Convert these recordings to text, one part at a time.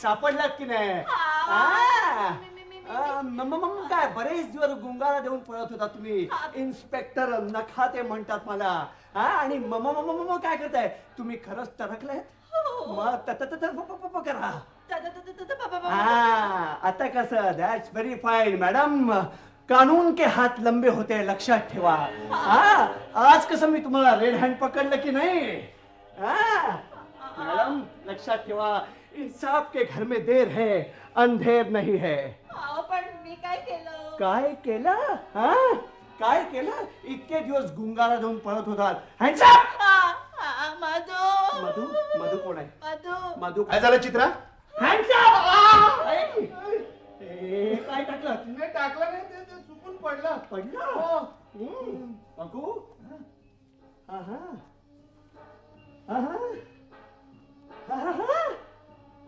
सापडलात की नाही? मग काय बरेच दिवस गुंगारा देऊन पळत होता तुम्ही. इन्स्पेक्टर नखाते म्हणतात मला. आणि मम काय करताय तुम्ही? खरंच टरकलाय? मग करा. आता कसं? That's very fine madam. कानून के हात लंबे होते, लक्षात ठेवा. आज कसं मी तुम्हाला रेड हँड पकडलं की नाही? मैडम लक्षात ठेवा, इंसाफ के घर में देर है, अंधेर नहीं है. पण मी काय केलं? काय केलं? काय केलं? इतके दिवस गुंगारा देऊन पळत होतात. Hands up. मधू. मधू? मधू कोण आहे? मधू. मधू काय झालं चित्रा? Hands up. काय टाकलं? नाही टाकलं नाही, ते चुकून पडलं. पडलं? बघू.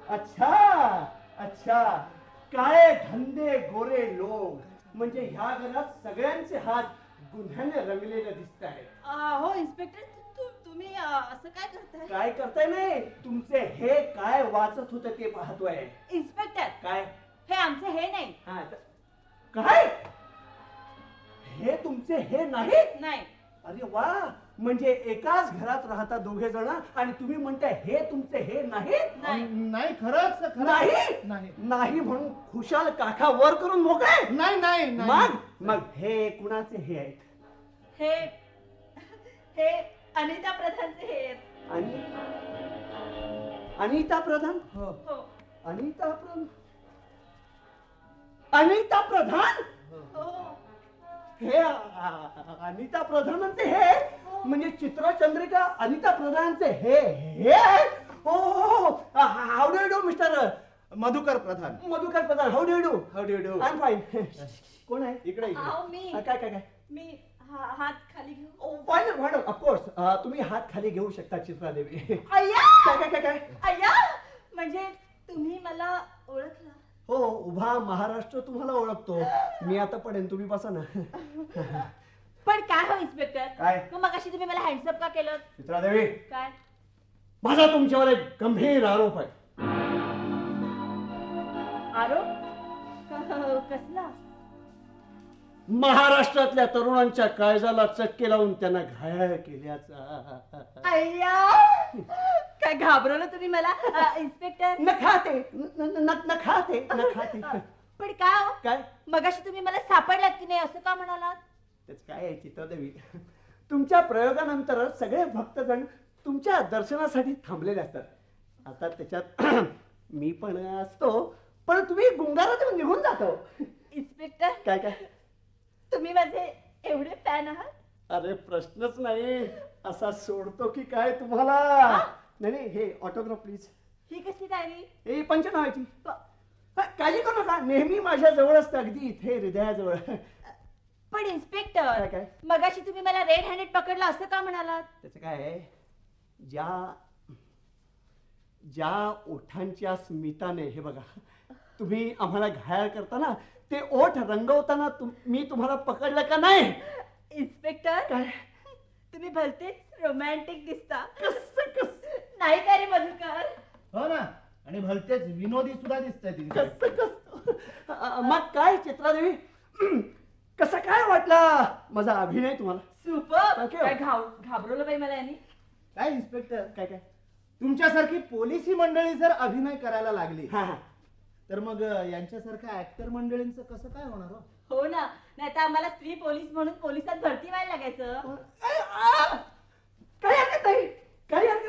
अच्छा अच्छा. काय धंदे गोरे लोक. म्हणजे ह्या घरात सगळ्यांचे हात गुन्ह्याने रंगलेले दिसत आहेत. हो इन्स्पेक्टर, तुम्ही असं काय करताय? काय करताय? नाही, तुमचे हे काय वाचत होतं ते पाहतोय. इन्स्पेक्टर, काय? हे आमचे हे नाही. काय? हे तुमचे हे नाहीत? नाही. अरे वा. म्हणजे एकाच घरात राहता दोघे जण आणि तुम्ही म्हणताय हे तुमचे हे नाहीत? नाही खरंच नाही नाही म्हणून खुशाल काखा वर करून मोकळे? नाही नाही. मग हे कुणाचे हे आहेत? हे अनिता प्रधानचे हे आहेत. अनिता प्रधान? हो. अनिता प्रधान? अनिता प्रधान? हे अनिता प्रधानांचे हे? म्हणजे चित्रचंद्रिका अनिता प्रधानचे हे हे? How do you do mister Madhukar Pradhan? Madhukar Pradhan, how do you do? How do you do? I am fine. कोण आहे? इकडे मी. काय? मी हात खाली घेऊ. वाढ ऑफकोर्स. तुम्ही हात खाली घेऊ शकता चित्रादेवी. अय्या. काय? अय्या, म्हणजे तुम्ही मला ओळखलं? हो, उभा महाराष्ट्र तुम्हाला ओळखतो. मी आता पडेन, तुम्ही बसा ना. पण काय हो इन्स्पेक्टर? काय? मगाशी तुम्ही मला हँडसअप का केलं? चित्रादेवी, काय? माझा तुमच्यावर एक गंभीर आरोप आहे. आरोप? कसला? महाराष्ट्रातल्या तरुणांच्या काळजाला चटके लावून त्यांना घायल केल्याचा. अय्या, काय घाबरवलं तुम्ही मला इन्स्पेक्टर? नखाते. पण काय हो? काय? मगाशी तुम्ही मला सापडलात की नाही असं का म्हणालात? त्याच काय आहे चित्रादेवी, तुमच्या प्रयोगानंतर सगळे भक्तजण तुमच्या दर्शनासाठी थांबलेले असतात. आता त्याच्यात मी पण असतो, पण तुम्ही गुंगारा देऊन निघून जातो. इन्स्पेक्टर, काय? तुम्ही माझे एवढे फॅन आहात? अरे प्रश्नच नाही. असा सोडतो की काय तुम्हाला? नाही, हे ऑटोग्राफ प्लीज. ही कसली डायरी? हे पंचनामाची. काळजी करू नका, नेहमी माझ्या जवळ असतं, अगदी इथे हृदयाजवळ. पण इन्स्पेक्टर, काय? मगाशी तुम्ही मला रेड हँडेड पकडलं असं का म्हणालात? त्याचं काय आहे, ज्या ओठांच्या स्मिताने, हे बघा, तुम्ही आम्हाला घायल करताना ते ओठ रंगवताना मी तुम्हाला पकडलं का नाही? इन्स्पेक्टर, काय? तुम्ही भलतेच रोमॅन्टिक दिसता. कस नाही का रे मधुकर? हो ना. आणि भलतेच विनोदी सुद्धा दिसतंय. मग काय चित्रादेवी, कसा काय वाटला माझा अभिनय तुम्हाला? सुपर. काय घाबरवलं बाई मला यांनी. काय इन्स्पेक्टर, काय? तुमच्यासारखी पोलिसी मंडळी जर अभिनय करायला लागली हा तर मग यांच्यासारख्या ऍक्टर मंडळींचं कसं काय होणार? हो ना, नाही तर आम्हाला स्त्री पोलीस म्हणून पोलिसात भरती व्हायला लागायचं. काही हरकत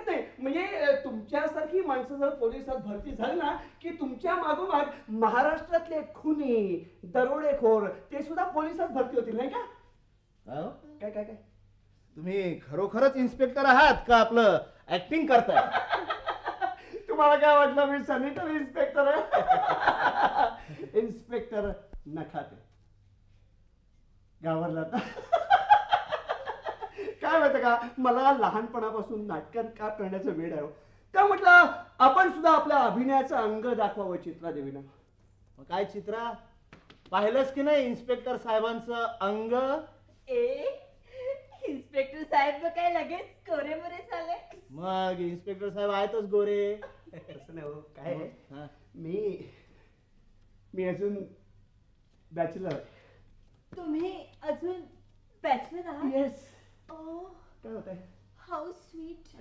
नाही. म्हणजे तुमच्यासारखी माणसं जर पोलिसात भरती झाली ना, की तुमच्या मागोमाग महाराष्ट्रातले खुनी, दरोडेखोर ते सुद्धा पोलिसात भरती होतील, नाही का? काय? तुम्ही खरोखरच इन्स्पेक्टर आहात का आपलं ऍक्टिंग करताय? तुम्हाला काय वाटलं मी सॅनिटरी इन्स्पेक्टर आहे? इन्स्पेक्टर नखाते. गावाला काय माहिती का, मला लहानपणापासून नाटकात का करण्याचं वेड आहे. त्या म्हटलं आपण सुद्धा आपल्या अभिनयाचं अंग दाखवावं चित्रादेवीनं. काय चित्रा, पाहिलंच की नाही इन्स्पेक्टर साहेबांचं अंग? इन्स्पेक्टर साहेब काय लगेच गोरे मोरे झाले? मग इन्स्पेक्टर साहेब आहेतच गोरे. तसं नाही हो. काय आहे, हा. मी अजून बॅचलर आहे. तुम्ही अजून बॅचलर आहात? येस. ओह, काय होत आहे? How sweet.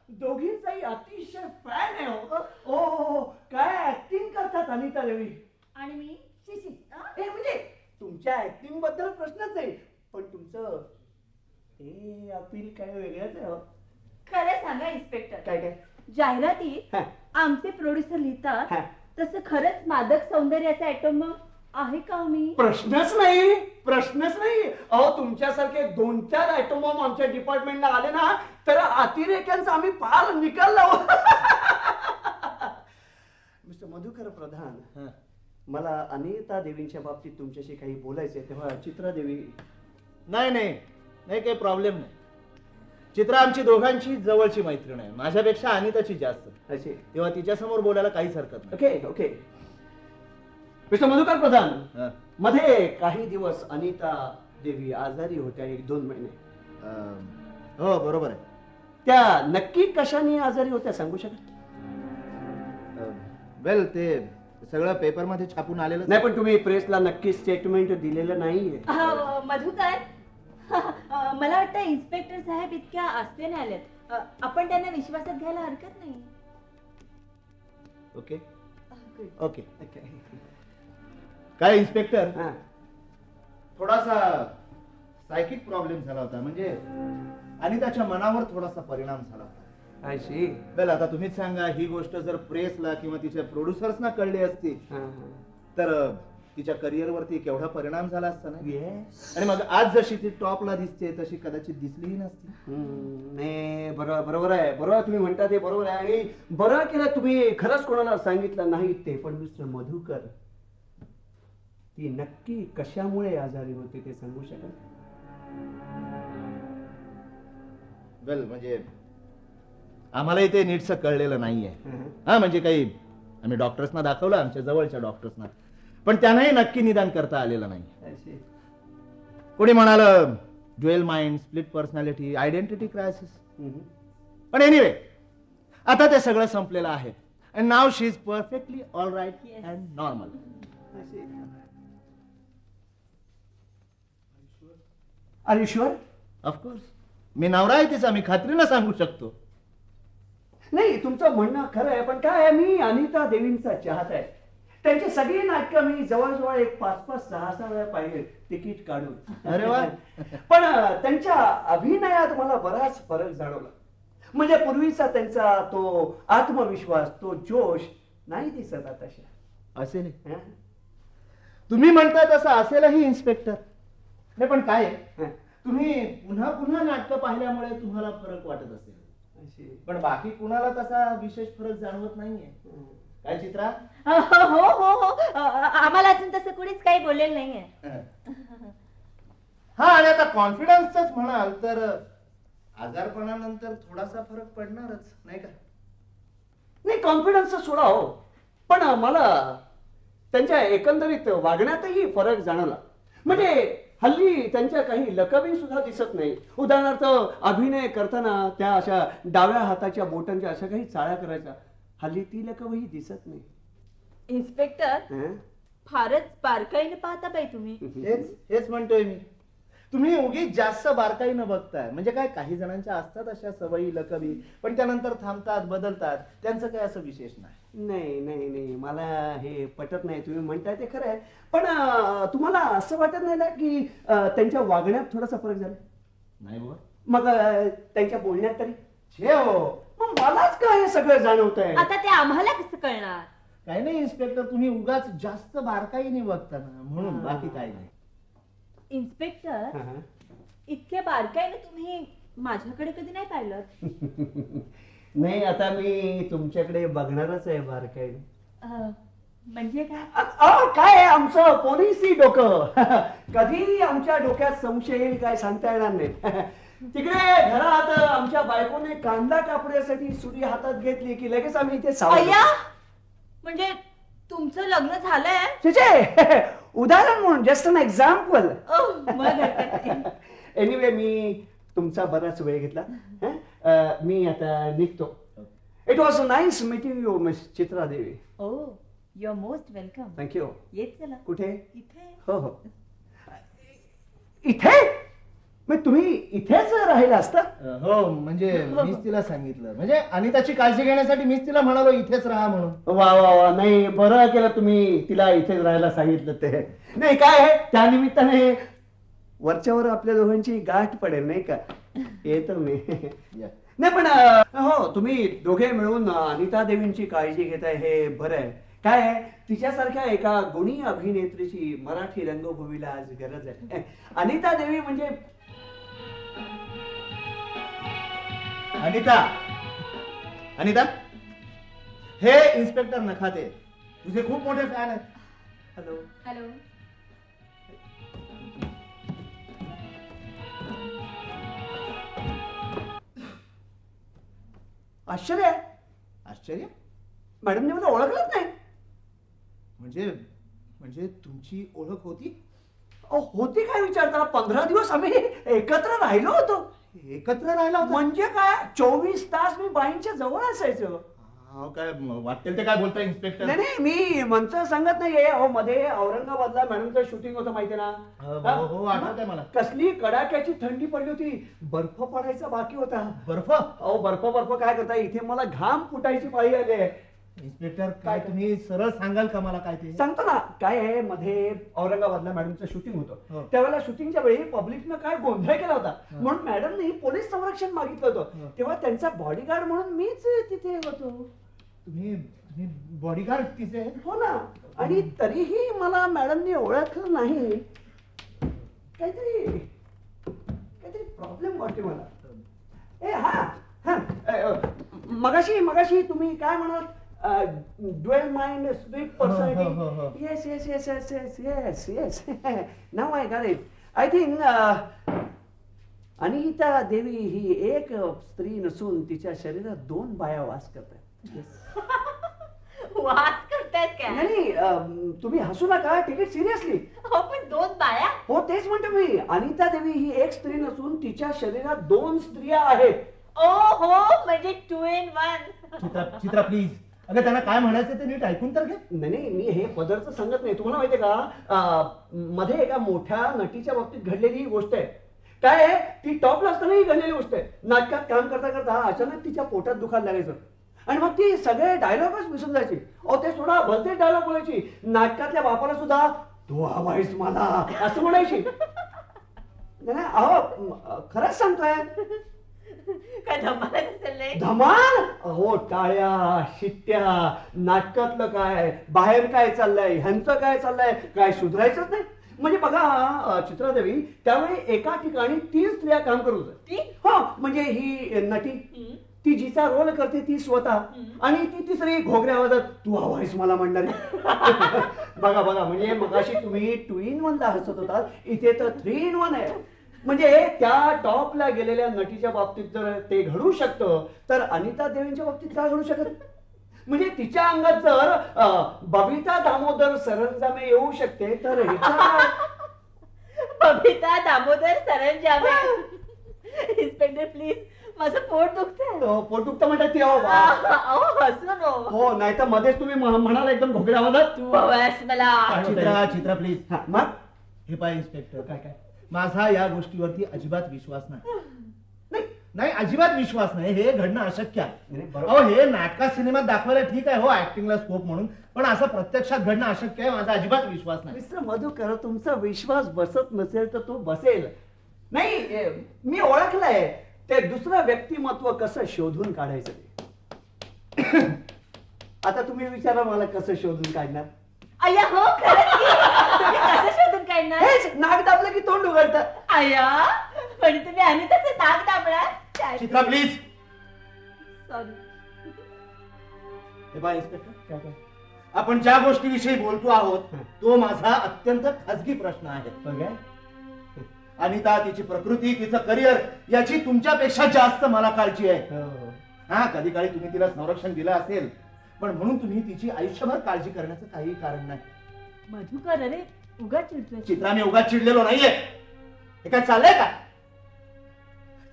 दोघींचाही अतिशय फॅन आहे हो. ओ काय ऍक्टिंग करतात अनिता देवी. आणि मी शिशी. हे म्हणजे तुमच्या ऍक्टिंग बद्दल प्रश्नच आहे, पण तुमचं हे अपील काय वेगळंच आहे हो. खरं सांगा इन्स्पेक्टर, काय काय? जाहिरातीत हा. आमचे प्रोड्युसर लिहितात हा. तसं खरंच मादक सौंदर्याचा आयटम आहे का हो मी? प्रश्नच नाही, प्रश्नच नाही. अहो तुमच्यासारखे 2-4 आयटम आमच्या डिपार्टमेंटला आले ना तर अतिरेक्यांचा आम्ही पार निकाल लावू. मिस्टर मधुकर प्रधान, हा. मला अनिता देवींच्या बाबतीत तुमच्याशी काही बोलायचे, तेव्हा चित्रा देवी. नाही नाही नाही, काही प्रॉब्लेम नाही. चित्रा आमची दोघांची जवळची मैत्रीण आहे, माझ्यापेक्षा अनिताची जास्त. असे. तेव्हा तिच्या समोर बोलायला काहीच हरकत नाही. Okay okay. मिस्टर मधुकर प्रधान, हा. मध्ये काही दिवस अनिता देवी आजारी होत्या, 1-2 महिने. हो बरोबर आहे. त्या नक्की कशाने आजारी होत्या सांगू शकाल? वेल ते सगळं पेपरमध्ये छापून आलेलं नाही, पण तुम्ही प्रेसला नक्की स्टेटमेंट दिलेलं नाहीये. मधुकर, मला वाटतं इन्स्पेक्टर साहेब इतक्या आस्ते नाही आलेत. आपण त्यांना विश्वासात घ्यायला हरकत नाही. Okay okay. काय इन्स्पेक्टर, हा. थोडासा सायकिक प्रॉब्लेम झाला होता, म्हणजे अनिताच्या मनावर थोडासा परिणाम झाला होता. I see. वेल आता तुम्हीच सांगा, ही गोष्ट जर प्रेसला किंवा तिच्या प्रोड्युसर्सना कळली असती हा, तर तिच्या करिअरवरती केवढा परिणाम झाला असता ना. Yes. आणि मग आज जशी ती टॉपला दिसते तशी कदाचित दिसलीही नसती. नाही, बरोबर आहे, बरोबर तुम्ही म्हणता ते बरोबर आहे. आणि बरं केलं तुम्ही खरंच कोणाला सांगितलं नाही ते. पण मिस्टर मधुकर, ती नक्की कशामुळे आजारी होते ते सांगू शकाल? वेल म्हणजे आम्हालाही ते नीटचं कळलेलं नाहीये. हा म्हणजे काही आम्ही डॉक्टर्सना दाखवलं, आमच्या जवळच्या डॉक्टर्सना, पण त्यांनाही नक्की निदान करता आलेलं नाही. I see. कोणी म्हणालं dual mind, split personality, identity crisis. Hmm. पण एनिवे, आता ते सगळं संपलेलं आहे. And now she is perfectly all right Yes. And normal. I see. Are you sure? Of course, मी नवरा आहे तिचा, मी खात्रीनं सांगू शकतो. नाही, तुमचं म्हणणं खरं आहे, पण काय आहे, मी अनिता देवींचा चाहता आहे. त्यांची सगळी नाटकं मी जवळजवळ एक 5-5, 6-6 वेळा पाहिले तिकीट काढून. अरे वा. पण त्यांच्या अभिनयात मला बराच फरक जाणवला. म्हणजे पूर्वीचा त्यांचा तो आत्मविश्वास, तो जोश नाही दिसत आताशा. असेल, हं? तुम्ही म्हणता तसं असेलही इन्स्पेक्टर. नाही पण काय आहे, हं. तुम्ही पुन्हा पुन्हा नाटकं पाहिल्यामुळे तुम्हाला फरक वाटत असेल, अशी. पण बाकी कुणाला तसा विशेष फरक जाणवत नाहीये. हं. काय चित्रा? हो हो हो, आम्हाला अजून तसं कुणीच काही बोललेलं नाहीये. हा, आणि आता कॉन्फिडन्सच म्हणाल तर आजारपणानंतर थोडासा फरक पडणारच, नाही का? नाही, कॉन्फिडन्स सोडा हो, पण मला त्यांच्या एकंदरीत वागण्यातही फरक जाणवला. म्हणजे हल्ली त्यांच्या काही लकबी सुद्धा दिसत नाही. उदाहरणार्थ अभिनय करताना त्या अशा डाव्या हाताच्या बोटांच्या अशा काही चाळ्या करायच्या, हल्ली ती लकबही दिसत नाही. इन्स्पेक्टर, हं? फारच बारकाईने पाहता बाई तुम्ही. हेच म्हणतोय मी. तुम्ही उगीच जास्त बारकाईनं बघताय. म्हणजे काय, काही जणांच्या असतात अशा सवयी, लकबी, पण त्यानंतर थांबतात, बदलतात. त्यांचं काय असं विशेष नाही. नाही नाही नाही, मला हे पटत नाही. तुम्ही म्हणताय ते खरं आहे, पण तुम्हाला असं वाटत नाही ना की त्यांच्या वागण्यात थोडासा फरक झाला? नाही बुवा. मग त्यांच्या बोलण्यात तरी? छे हो, मग मलाच काय हे सगळं जाणवत आहे? आता ते आम्हाला कसं कळणार? काही नाही इन्स्पेक्टर, तुम्ही उगाच जास्त बारकाईने बघता ना, म्हणून, बाकी काही नाही. इन्स्पेक्टर, इतक्या बारकाईने तुम्ही माझ्याकडे कधी नाही पाहिलं. नाही, आता मी तुमच्याकडे बघणारच आहे बारकाईने. म्हणजे काय? काय आहे, आमचं पोलिसी डोकं. कधी आमच्या डोक्यात संशय येईल काय सांगता येणार नाही. तिकडे घरात आमच्या बायकोने कांदा कापण्यासाठी सुरी हातात घेतली की लगेच आम्ही इथे अय्या, म्हणजे तुमचं लग्न झालंय? छे, उदाहरण म्हणून, जस्ट अन एक्झाम्पल. एनिवे, मी तुमचा बराच वेळ घेतला. मी आता निघतो. It was nice meeting you miss Chitra Devi. Oh you are most welcome. Thank you. येत चला. कुठे? इथे. हो हो. इथे? मग तुम्ही इथेच राहिला असता? हो म्हणजे मीच तिला सांगितलं, म्हणजे अनिताची काळजी घेण्यासाठी मीच तिला म्हणालो इथेच राहा म्हणून. वा वा वा. नाही, बरं केलं तुम्ही तिला इथेच राहायला सांगितलं ते. नाही काय आहे, त्यानिमित्ताने वरच्यावर आपल्या दोघांची गाठ पडेल नाही का. येतो मी. या. नाही पण हो, तुम्ही दोघे मिळून अनिता देवींची काळजी घेताय हे बरं आहे. काय आहे, तिच्यासारख्या एका गुणी अभिनेत्रीची मराठी रंगभूमीला आज गरज आहे. अनिता देवी म्हणजे अनिता, अनिता, हे इन्स्पेक्टर नखाते तुझे खूप मोठे फॅन आहेत. हॅलो. हॅलो. आश्चर्य आहे, आश्चर्य मॅडमने मला ओळखलंच नाही. म्हणजे म्हणजे तुमची ओळख होती? अहो, होती काय विचारता, 15 दिवस आम्ही एकत्र राहिलो होतो. एकत्र राहिला होता? म्हणजे काय, 24 तास मी बाईंच्या जवळ असायचो. काय वाटेल ते काय बोलताय इन्स्पेक्टर? नाही नाही, मी मंच सांगत नाहीये. अहो, मध्ये औरंगाबादला मॅडमचं शूटिंग होतं माहितीये ना. हो आठवतंय मला. कसली कडाक्याची थंडी पडली होती, बर्फ पडायचा बाकी होता. बर्फ? अहो बर्फ काय करता, इथे मला घाम फुटायची पाळी आली आहे. इन्स्पेक्टर काय तुम्ही सरळ सांगाल का मला काय ते? सांगतो ना. काय आहे, मध्ये औरंगाबादला मॅडमचं शूटिंग हो. होतं. त्यावेळेला शूटिंगच्या वेळी पब्लिकनं काय गोंधळ केला होता, म्हणून मॅडमनी पोलीस संरक्षण मागितलं होतं. तेव्हा त्यांचा बॉडीगार्ड म्हणून मीच तिथे होतो. तुम्ही बॉडीगार्ड तिचे? हो ना. आणि तरीही मला मॅडमनी ओळखलं नाही. काहीतरी प्रॉब्लेम वाटते मला. ए हा हा, मगाशी तुम्ही काय म्हणाल, dwell mind sweet personality. Yes yes yes yes yes yes yes. Now I got it. I think Anita Devi ही एक स्त्री नसून तिच्या शरीरात 2 बाया वास करतात. वास करतायत काय? नाही, तुम्ही हसू नका, टेक इट सिरियसली. हो पण 2 बाया? हो तेच म्हणतो मी. अनिता देवी ही एक स्त्री नसून तिच्या शरीरात 2 स्त्रिया आहेत. ओ हो, म्हणजे 2 in 1. चित्रा प्लीज, अगं त्यांना काय म्हणायचं ते नीट ऐकून तर घे. नाही, मी हे पदरचं सांगत नाही. तुम्हाला माहितीये का, मध्ये एका मोठ्या नटीच्या बाबतीत घडलेली ही गोष्ट आहे. काय आहे, ती टॉपला असतानाही घडलेली गोष्ट आहे. नाटकात काम करता करता अचानक तिच्या पोटात दुखायला लागायचं आणि मग ती सगळे डायलॉगच विसरून जायची. अहो ते सोडा, भलतेच डायलॉग बोलायची. नाटकातल्या बापाला सुद्धा तू हवायस मला असं म्हणायची. नाही, अहो खरंच सांगतोय. काय धमाल असेल नाही? धमाल? अहो टाळ्या शिट्ट्या. नाटकातलं काय, बाहेर काय चाललंय, ह्यांचं काय चाललंय, काय सुधारायचंच नाही. म्हणजे बघा चित्रादेवी, त्यावेळी एका ठिकाणी 3 स्त्रिया काम करत होत्या. हो, म्हणजे ही नटी, ती जिचा रोल करते ती स्वतः, आणि ती तिसरी घोगऱ्या आवाजात तू हवायस मला म्हणणारी. बघा म्हणजे मगाशी तुम्ही 2 in 1 ला हसत होता, इथे तर 3 in 1 आहे. म्हणजे त्या टॉपला गेलेल्या नटीच्या बाबतीत जर ते घडू शकतं, तर अनिता देवींच्या बाबतीत काय घडू शकत? म्हणजे तिच्या अंगात जर बबिता दामोदर सरंजामे येऊ शकते, तर बबिता दामोदर सरंजामे. इन्स्पेक्टर प्लीज, माझं पोट दुखतंय. पोट दुखतं म्हणतात ती. हसू नो. हो, नाही तर मध्येच तुम्ही म्हणाला एकदम घोगऱ्या आवाजात तू हवास मला. चित्रा प्लीज. मग हे पाय इन्स्पेक्टर, काय माझा या गोष्टीवरती अजिबात विश्वास नाही, अजिबात विश्वास नाही. हे घडणं अशक्य आहे. अहो हे नाटकात सिनेमात दाखवायला ठीक आहे, हो ऍक्टिंगला स्कोप म्हणून, पण असं प्रत्यक्षात घडणं अशक्य आहे. माझा अजिबात विश्वास नाही. मिस्टर मधुकर, तुमचा विश्वास बसत नसेल तर तो बसेल. नाही, मी ओळखलंय ते दुसरं व्यक्तिमत्व कसं शोधून काढायचं ते. आता तुम्ही विचारा मला कसं शोधून काढणार. अय्या हो, खरंच की. तुम्ही कसं शोधून काढणार? हेच नाक दाबलं की तोंड उघडतं. अय्या, म्हणजे तुम्ही अनिताचं नाक दाबणार? चित्रा प्लीज. सॉरी. हे बघा इन्स्पेक्टर, काय आपण ज्या गोष्टीविषयी बोलतो आहोत तो माझा अत्यंत खाजगी प्रश्न आहे. अनिता, तिची प्रकृती, तिचं करिअर याची तुमच्यापेक्षा जास्त मला काळजी आहे. हा, कधी काळी तुम्ही तिला संरक्षण दिलं असेल, पण म्हणून तुम्ही तिची आयुष्यभर काळजी करण्याचं काही कारण नाही. मधुकर, अरे उगाच चिडतोय. चित्राने उगाच चिडलेलो नाहीये. हे काय चाललंय का?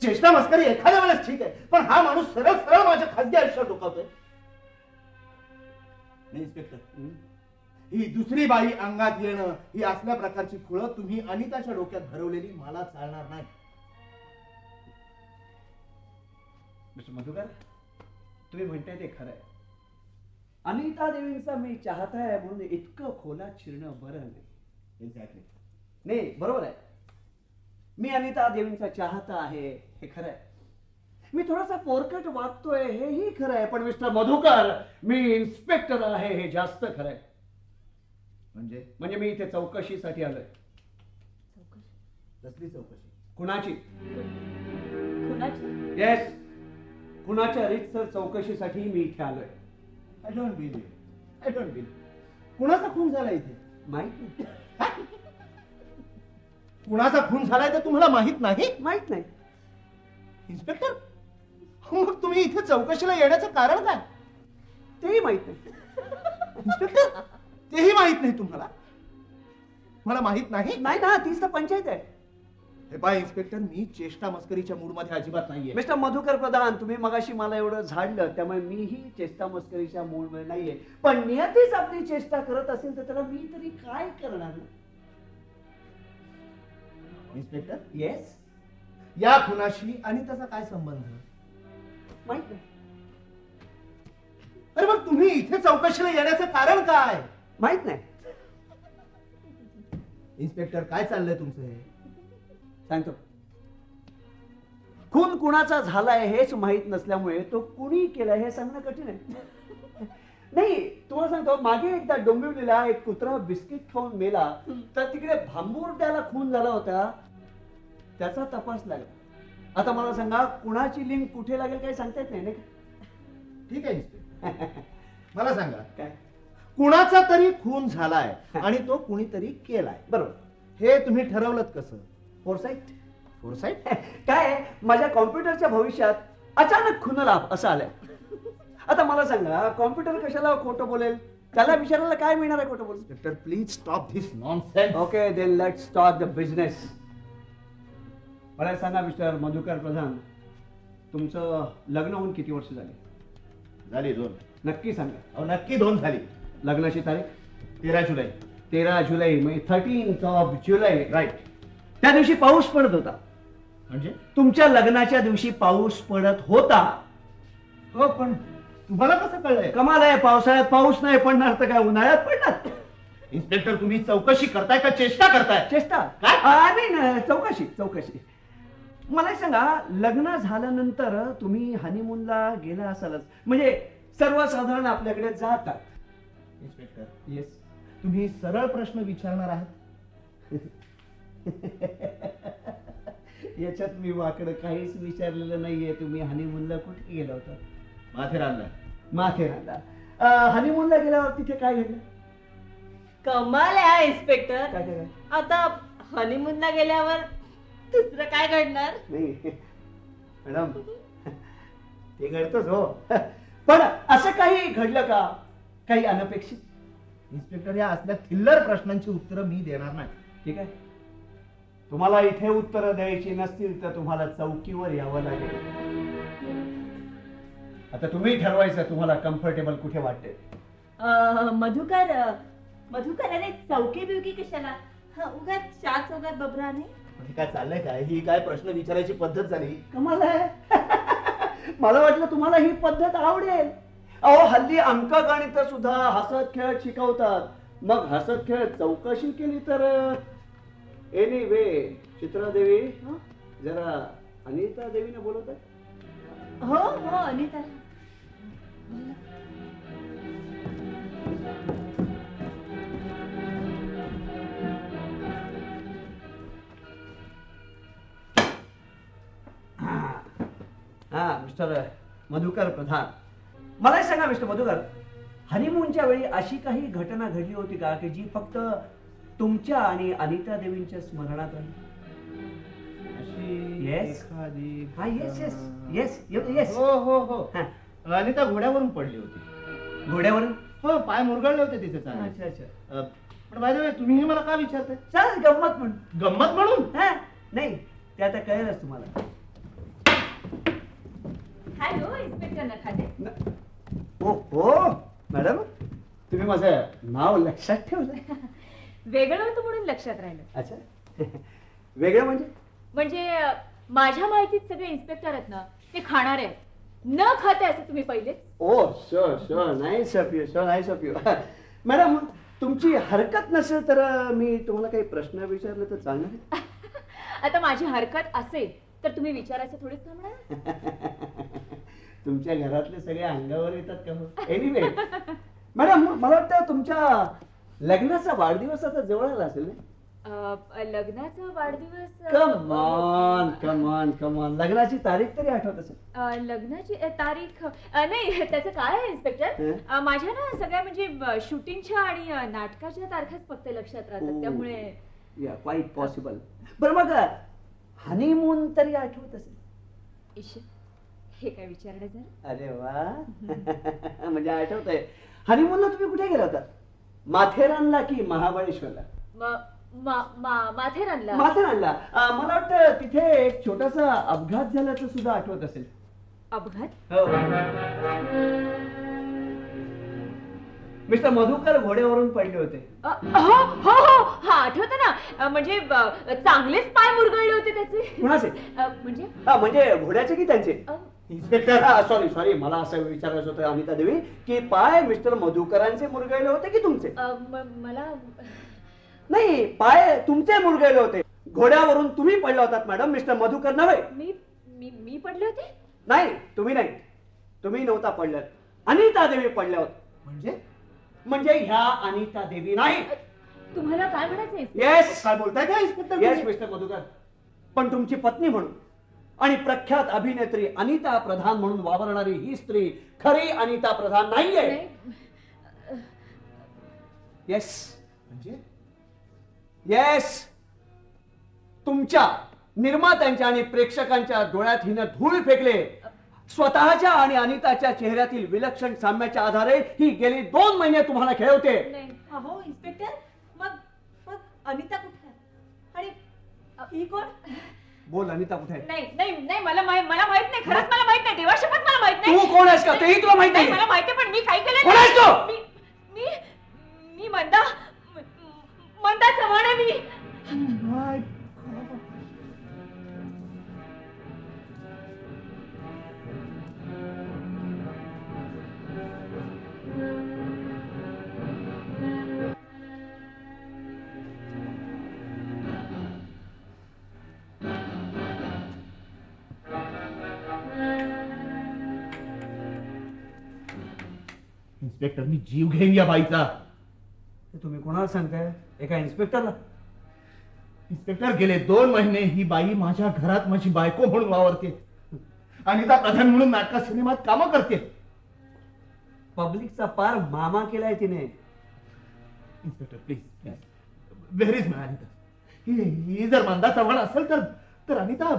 चेष्टा मस्करी एखाद्या वेळेस ठीक आहे, पण हा माणूस सरळ सरळ माझ्या खासगी आयुष्यात डोकावतोय. नाही इन्स्पेक्टर, ही दुसरी बाई अंगात येणं ही असल्या प्रकारची खुळं तुम्ही अनिताच्या डोक्यात भरवलेली मला चालणार नाही. मिस्टर मधुकर, तुम्ही म्हणताय ते खरं आहे. अनिता देवींचा मी चाहता आहे म्हणून इतकं खोलात शिरणं बरं नाही. एक्झॅक्टली. नाही, बरोबर आहे. मी अनिता देवींचा चाहता आहे हे खरं आहे. मी थोडासा पोरकट वागतोय हेही खरं आहे. पण मिस्टर मधुकर, मी इन्स्पेक्टर आहे हे जास्त खरं आहे. म्हणजे मी इथे चौकशीसाठी आलोय. कसली चौकशी? कुणाची? कुणाची? येस, कुणाच्या रीतसर चौकशीसाठी मी इथे आलोय. I don't believe. कुणाचा खून झाला इथे? माहित नाही. कुणाचा खून झालाय ते तुम्हाला माहित नाही? माहित नाही. इन्स्पेक्टर, मग तुम्ही इथे चौकशीला येण्याचं कारण काय? तेही माहित नाही. इन्स्पेक्टर, तेही माहित नाही तुम्हाला? मला माहित नाही? नाही ना, तीच तर पंचायत आहे. हे पहा इन्स्पेक्टर, मी चेष्टा मस्करीच्या मूड मध्ये अजिबात नाहीये. मिस्टर मधुकर प्रधान, तुम्ही मगाशी मला एवढं झाडलं, त्यामुळे मीही चेष्टा मस्करीच्या मूड मध्ये नाहीये. पण नियतीच आपली चेष्टा करत असेल तर त्याला मी तरी काय करणार ना? इन्स्पेक्टर, येस, या खुनाशी आणि त्याचा काय संबंध? माहित नाही. अरे मग तुम्ही इथे चौकशीला येण्याचं कारण काय? माहित नाही. इन्स्पेक्टर, काय चाललंय तुमचं हे? सांगतो. खून कुणाचा झालाय हेच माहित नसल्यामुळे तो कुणी केलाय हे सांगणं कठीण आहे. नाही, तुम्हाला सांगतो, मागे एकदा डोंबिवलीला एक कुत्रा बिस्किट खाऊन मेला, तर तिकडे भांबुर्ड्याला खून झाला होता, त्याचा तपास लागला. आता मला सांगा, कुणाची लिंक कुठे लागेल काही सांगता येत नाही का? ठीक आहे इन्स्पेक्टर, मला सांगा, काय? कुणाचा तरी खून झालाय आणि तो कुणीतरी केलाय, बरोबर. हे तुम्ही ठरवलं कसं? फोरसाईट. फोरसाईट? काय, माझ्या कॉम्प्युटरच्या भविष्यात अचानक खून लाभ असं आलंय. आता मला सांगा, कॉम्प्युटर कशाला खोटं बोलेल? त्याला विचारायला काय मिळणार आहे खोटं बोल? Inspector, please stop this nonsense. Okay, then let's start the business. मला सांगा मिस्टर मधुकर प्रधान, तुमचं लग्न होऊन किती वर्ष झाली? झाली 2. नक्की सांगा. अहो नक्की 2 झाली. लग्नाची तारीख? 13 जुलै. 13 जुलै, म्हणजे 13 जुलै. राईट. त्या दिवशी पाऊस पडत होता. म्हणजे? तुमच्या लग्नाच्या दिवशी पाऊस पडत होता. हो, पण तुम्हाला कसं कळलंय? कमाल आहे, पावसाळ्यात पाऊस नाही पडणार तर काय उन्हाळ्यात पडणार? इन्स्पेक्टर, तुम्ही चौकशी करताय का चेष्टा करताय? चेष्टा? काय? आय मीन चौकशी. मला एक सांगा, लग्न झाल्यानंतर तुम्ही हनीमूनला गेला असालच, म्हणजे सर्वसाधारण आपल्याकडे जातात. Inspector, yes. तुम्ही सरळ प्रश्न विचारणार आहात? याच्यात मी वाकडं काहीच विचारलेलं नाहीये. तुम्ही हनीमूनला कुठे गेला होता? माथेरानला. माथेरानला. हनीमूनला गेल्यावर तिथे काय घडलं? कमाल आहे इन्स्पेक्टर. काय काय काय? आता हनीमूनला गेल्यावर दुसरं काय घडणार? नाही मॅडम, ते घडतंच हो. पण असं काही घडलं का, काही अनपेक्षित? इन्स्पेक्टर, या असल्या थिल्लर प्रश्नांची उत्तरं मी देणार नाही. ठीक आहे, तुम्हाला इथे उत्तरं द्यायची नसतील तर तुम्हाला चौकीवर यावं लागेल. आता तुम्ही ठरवायचं तुम्हाला कम्फर्टेबल कुठे वाटते. मधुकर अरे चौकी बिवकी कशाला? उगाच 4 चौघात बबरा नाही. हे काय चाललंय काय? ही काय प्रश्न विचारायची पद्धत झाली? कमाल आहे. मला वाटलं तुम्हाला ही पद्धत आवडेल. अहो, हल्ली अंकगणित सुद्धा हसत खेळत शिकवतात. मग हसत खेळत चौकशी केली तर एनिवे, चित्रा देवी, जरा अनिता देवीने बोलवत आहे. हो अनिता. हा मिस्टर मधुकर प्रधान, मला सांगा मिस्टर मधुकर, हनीमूनच्या वेळी अशी काही घटना घडली होती का की जी फक्त तुमच्या आणि अनिता देवींच्या स्मरणात राहील? Yes. हा, येस. हो. अनिता घोड्यावरून पडली होती. घोड्यावरून? हो, पाय मुरगळले होते तिचे चांगले. अच्छा. पण बाय द वे, तुम्ही मला का विचारताय? चालेल, गंमत म्हणून. गंमत म्हणून? हा, नाही, ते आता कळेलच तुम्हाला. Hello inspector Nakhate. हो हो मॅडम, तुम्ही माझं नाव लक्षात ठेवलंय. वेगळं होतं म्हणून लक्षात राहिलं. अच्छा, वेगळं म्हणजे माझ्या माहितीत सगळे इन्स्पेक्टर आहेत ना ते खाणारे आहेत. न खाते असं तुम्ही पहिले. Oh sure sure, nice of you, sure, nice of you. Madam, तुमची हरकत नसेल तर मी तुम्हाला काही प्रश्न विचारले तर चालणार? आता माझी हरकत असेल तर तुम्ही विचारायचं थोडीच थांबणार. तुमच्या घरातले सगळे अंगावर येतात का? एनिवे मॅडम, मला वाटतं तुमच्या लग्नाचा वाढदिवस आता जवळ आला असेल ना? लग्नाचा वाढदिवस. Come on come on come on, लग्नाची तारीख तरी आठवत असेल? लग्नाची तारीख नाही, त्याचं काय आहे इन्स्पेक्टर, माझ्या ना सगळ्या म्हणजे शूटिंगच्या आणि नाटकाच्या तारखाच फक्त लक्षात राहतात, त्यामुळे. या क्वाईट पॉसिबल. बरं मग हनीमून तरी आठवत असेल? ईश, हे काय विचारणं झालं? अरे वा, म्हणजे आठवतंय. हनीमूनला तुम्ही कुठे गेला होता? माथेरानला की महाबळेश्वरला? माथेरानला. माथेरानला. मला वाटतं तिथे एक छोटासा अपघात झाल्याचं सुद्धा आठवत असेल. अपघात? हो. मिस्टर मधुकर घोड्यावरून पडले होते. हो हो हो, हा आठवतं ना. म्हणजे चांगलेच पाय मुरगळले होते त्याचे. कुणाचे? म्हणजे म्हणजे घोड्याचे की त्यांचे? इन्स्पेक्टर, सॉरी सॉरी, मला असं विचारायचं होतं अनिता देवी की पाय मिस्टर मधुकरांचे मुरगळले होते की तुमचे? मला नाही, पाय तुमचे मुरगळले होते. घोड्यावरून तुम्ही पडला होतात मॅडम, मिस्टर मधुकर नव्हे. मी पडले होते? नाही, तुम्ही नाही, तुम्ही नव्हता पडल्यात. अनिता देवी पडल्या होत्या. म्हणजे ह्या अनिता देवी नाही. तुम्हाला काय म्हणायचंय? येस. काय बोलताय का इन्स्पेक्टर? येस मिस्टर मधुकर, पण तुमची पत्नी म्हणून आणि प्रख्यात अभिनेत्री अनिता प्रधान म्हणून वावरणारी ही स्त्री खरी अनिता प्रधान नाहीये. येस. म्हणजे येस, तुमच्या निर्मात्यांच्या आणि प्रेक्षकांच्या डोळ्यात हिनं धूळ फेकले. स्वतःच्या आणि अनिताच्या चेहऱ्यातील विलक्षण साम्याच्या आधारे ही गेली 2 महिने तुम्हाला खेळवते. अहो इन्स्पेक्टर, मग अनिता कुठे आहे आणि ही कोण? बोल, अनिता कुठे आहे? नाही नाही नाही, मला माहित नाही, खरंच मला माहित नाही, देवाशपथ मला माहित नाही. तू कोण आहेस का तेही तुला माहित नाही? मला माहिती, पण मी काय केलं? कोण आहेस तू? मी मंदा चव्हाण आहे मी. इन्स्पेक्टर, मी जीव घेईन या बाईचा. तुम्ही कोणाला सांगताय? एका इन्स्पेक्टरला? इन्स्पेक्टर, गेले 2 महिने ही बाई माझ्या घरात माझी बायको म्हणून वावरते. अनिता प्रधान म्हणून नाटका सिनेमात कामं करते. पब्लिकचा पार मामा केलाय तिने. Inspector please please, where is my Anita? ही जर मंदा चव्हाण असेल तर अनिता.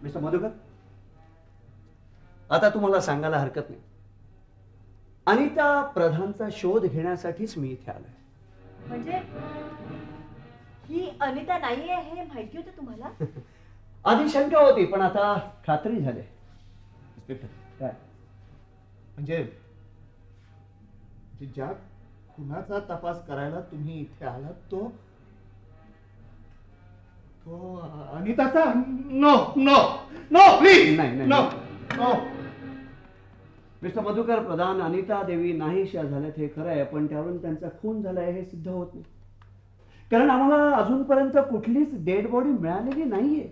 मिस्टर मधुकर, आता तुम्हाला सांगायला हरकत नाही, अनिता प्रधानचा शोध घेण्यासाठीच मी इथे आलोय. म्हणजे ही अनिता नाहीये हे माहिती होतं तुम्हाला? आधी शंका होती, पण आता खात्री झाली. इन्स्पेक्टर, काय म्हणजे ज्या खुनाचा तपास करायला तुम्ही इथे आलात तो अनिताचा? No no no, please. नाही, no no. Mister Madhukar Pradhan, Anita Devi नाहीशा झाल्यात हे खरं आहे, पण त्यावरून त्यांचा खून झालाय हे सिद्ध होत नाही. कारण आम्हाला अजूनपर्यंत कुठलीच डेड बॉडी मिळालेली नाहीये.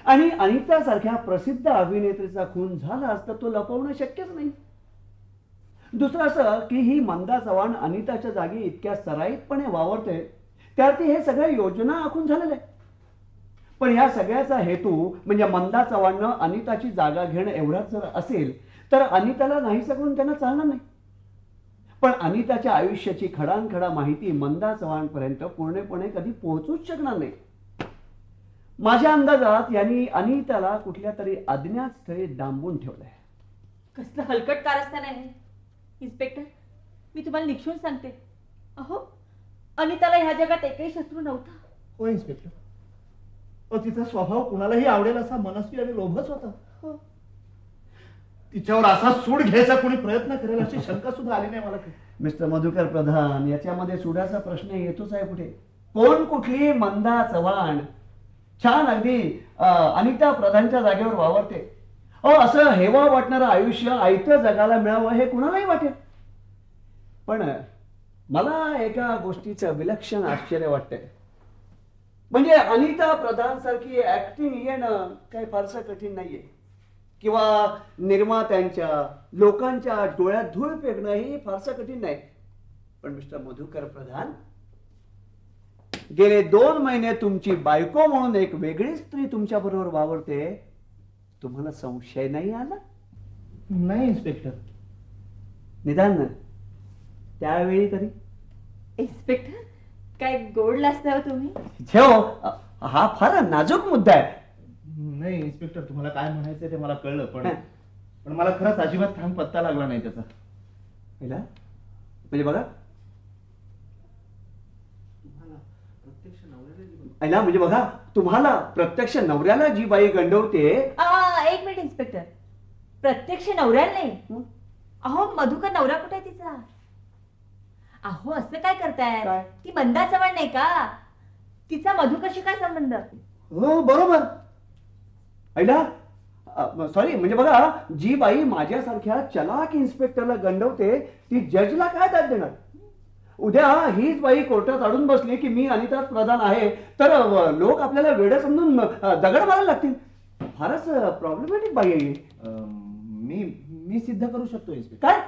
आणि अनिता सारख्या प्रसिद्ध अभिनेत्रीचा खून झाला असता तो लपवणं शक्यच नाही. दुसरं असं की ही मंदा चव्हाण अनिताच्या जागी इतक्या सराईतपणे वावरते, त्यात हे सगळ्या योजना आखून झालेल्या आहे. पण ह्या सगळ्याचा हेतू म्हणजे मंदा चव्हाणनं अनिताची जागा घेणं एवढाच जर असेल तर अनिताला नाहीसं करून त्यांना चालणार नाही. पण अनिताच्या आयुष्याची खडानखडा माहिती मंदा चव्हाणपर्यंत पूर्णपणे कधी पोहोचूच शकणार नाही. माझ्या अंदाजात यांनी अनिताला कुठल्या तरी अज्ञात स्थळी डांबून ठेवलंय. कसलं हलकट कारस्थान आहे इन्स्पेक्टर. मी तुम्हाला निक्षून सांगते, अहो अनिताला ह्या जगात एकही शत्रू नव्हता. हो इन्स्पेक्टर, तिचा स्वभाव कुणालाही आवडेल असा मनस्वी आणि लोभच होता. तिच्यावर असा सूड घ्यायचा कोणी प्रयत्न करेल अशी शंका सुद्धा आली नाही मला. मिस्टर मधुकर प्रधान, याच्यामध्ये सुडाचा प्रश्न येतोच आहे कुठे. कोण कुठली मंदा चव्हाण छान अगदी अनिता प्रधानच्या जागेवर वावरते. असं हेवा वाटणारं आयुष्य आयतं जगाला मिळावं हे कुणालाही वाटेल. पण मला एका गोष्टीचं विलक्षण आश्चर्य वाटतंय. म्हणजे अनिता प्रधान सारखी ऍक्टिंग येणं काही फारसं कठीण नाहीये, किंवा निर्मात्यांच्या लोकांच्या डोळ्यात धूळ फेकणं हे फारसं कठीण नाही. पण मिस्टर मधुकर प्रधान, गेले 2 महिने तुमची बायको म्हणून एक वेगळी स्त्री तुमच्या बरोबर वावरते, तुम्हाला संशय नाही आला? नाही इन्स्पेक्टर. निदान त्यावेळी तरी. इन्स्पेक्टर, काय गोड लाजता तुम्ही? हा फार नाजूक मुद्दा आहे. नाही इन्स्पेक्टर, तुम्हाला काय म्हणायचं ते मला कळलं, पण मला खरंच अजिबात ठाम पत्ता लागला नाही त्याचा. म्हणजे बघा, म्हणजे बघा, तुम्हाला प्रत्यक्ष नवऱ्याला जी बाई गंडवते. एक मिनिट इन्स्पेक्टर, प्रत्यक्ष नवऱ्याला नाही. अहो मधुकर नवरा कुठे आहे तिचा? अहो असं काय करताय? काय? ती मंदा चव्हाण नाही का? तिचा मधुकरशी काय संबंध? हो बरोबर. सॉरी, म्हणजे बघा, जी बाई माझ्यासारख्या चलाक इन्स्पेक्टरला गंडवते ती जजला काय दाद देणार? उद्या हीच बाई कोर्टात अडून बसली की मी अनिता प्रधान आहे, तर लोक आपल्याला वेडं समजून दगड मारायला लागतील. फारच प्रॉब्लेमॅटिक बाई आहे. मी सिद्ध करू शकतो इन्स्पेक्टर. काय?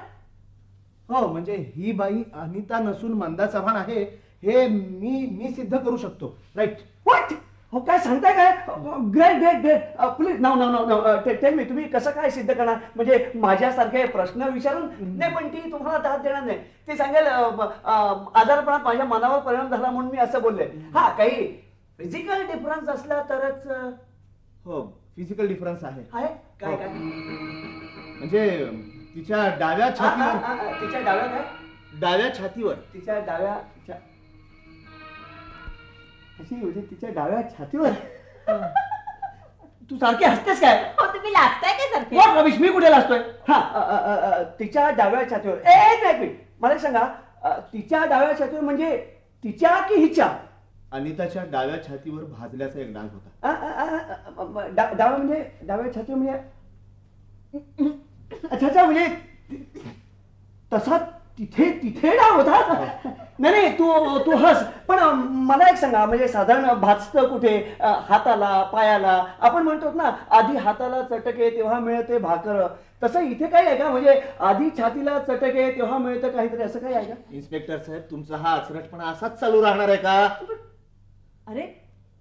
हो, म्हणजे ही बाई अनिता नसून मंदा चव्हाण आहे हे मी सिद्ध करू शकतो. राईट. व्हॉट? हो, काय सांगताय काय? Great great great. Please now tell me, तुम्ही कसं काय सिद्ध करणार? म्हणजे माझ्यासारखे प्रश्न विचारून नाही, पण ती तुम्हाला दाद देणार नाही. ती सांगेल आजारपणात माझ्या मनावर परिणाम झाला म्हणून मी असं बोलले. हा, काही फिजिकल डिफरन्स असला तरच. हो, फिजिकल डिफरन्स आहे. काय काय? म्हणजे तिच्या डाव्या छातीवर. तिच्या डाव्या काय? डाव्या छातीवर. तिच्या डाव्या अशी, म्हणजे तिच्या डाव्या छातीवर. तू सारखी हसतेस काय? हो, तुम्ही लाजताय काय सारखे? व्हॉट रमेश, मी कुठे लाजतोय? तिच्या डाव्या छातीवर. एक मिनिट, मला सांगा, तिच्या डाव्या छातीवर म्हणजे तिच्या की हिच्या? अनिताच्या डाव्या छातीवर भाजल्याचा एक डाग होता. डाव्या म्हणजे डाव्या छातीवर म्हणजे अच्छा, म्हणजे तसा तिथे डाव होता? नाही, तू हस, पण मला एक सांगा, म्हणजे साधारण भाजतं कुठे? हाताला, पायाला? आपण म्हणतो ना, आधी हाताला चटके तेव्हा मिळते भाकर, तसं इथे काय आहे का? म्हणजे आधी छातीला चटके तेव्हा मिळतं काहीतरी, असं काय आहे का? इन्स्पेक्टर साहेब, तुमचा हा आचरटपणा असाच चालू राहणार आहे का? अरे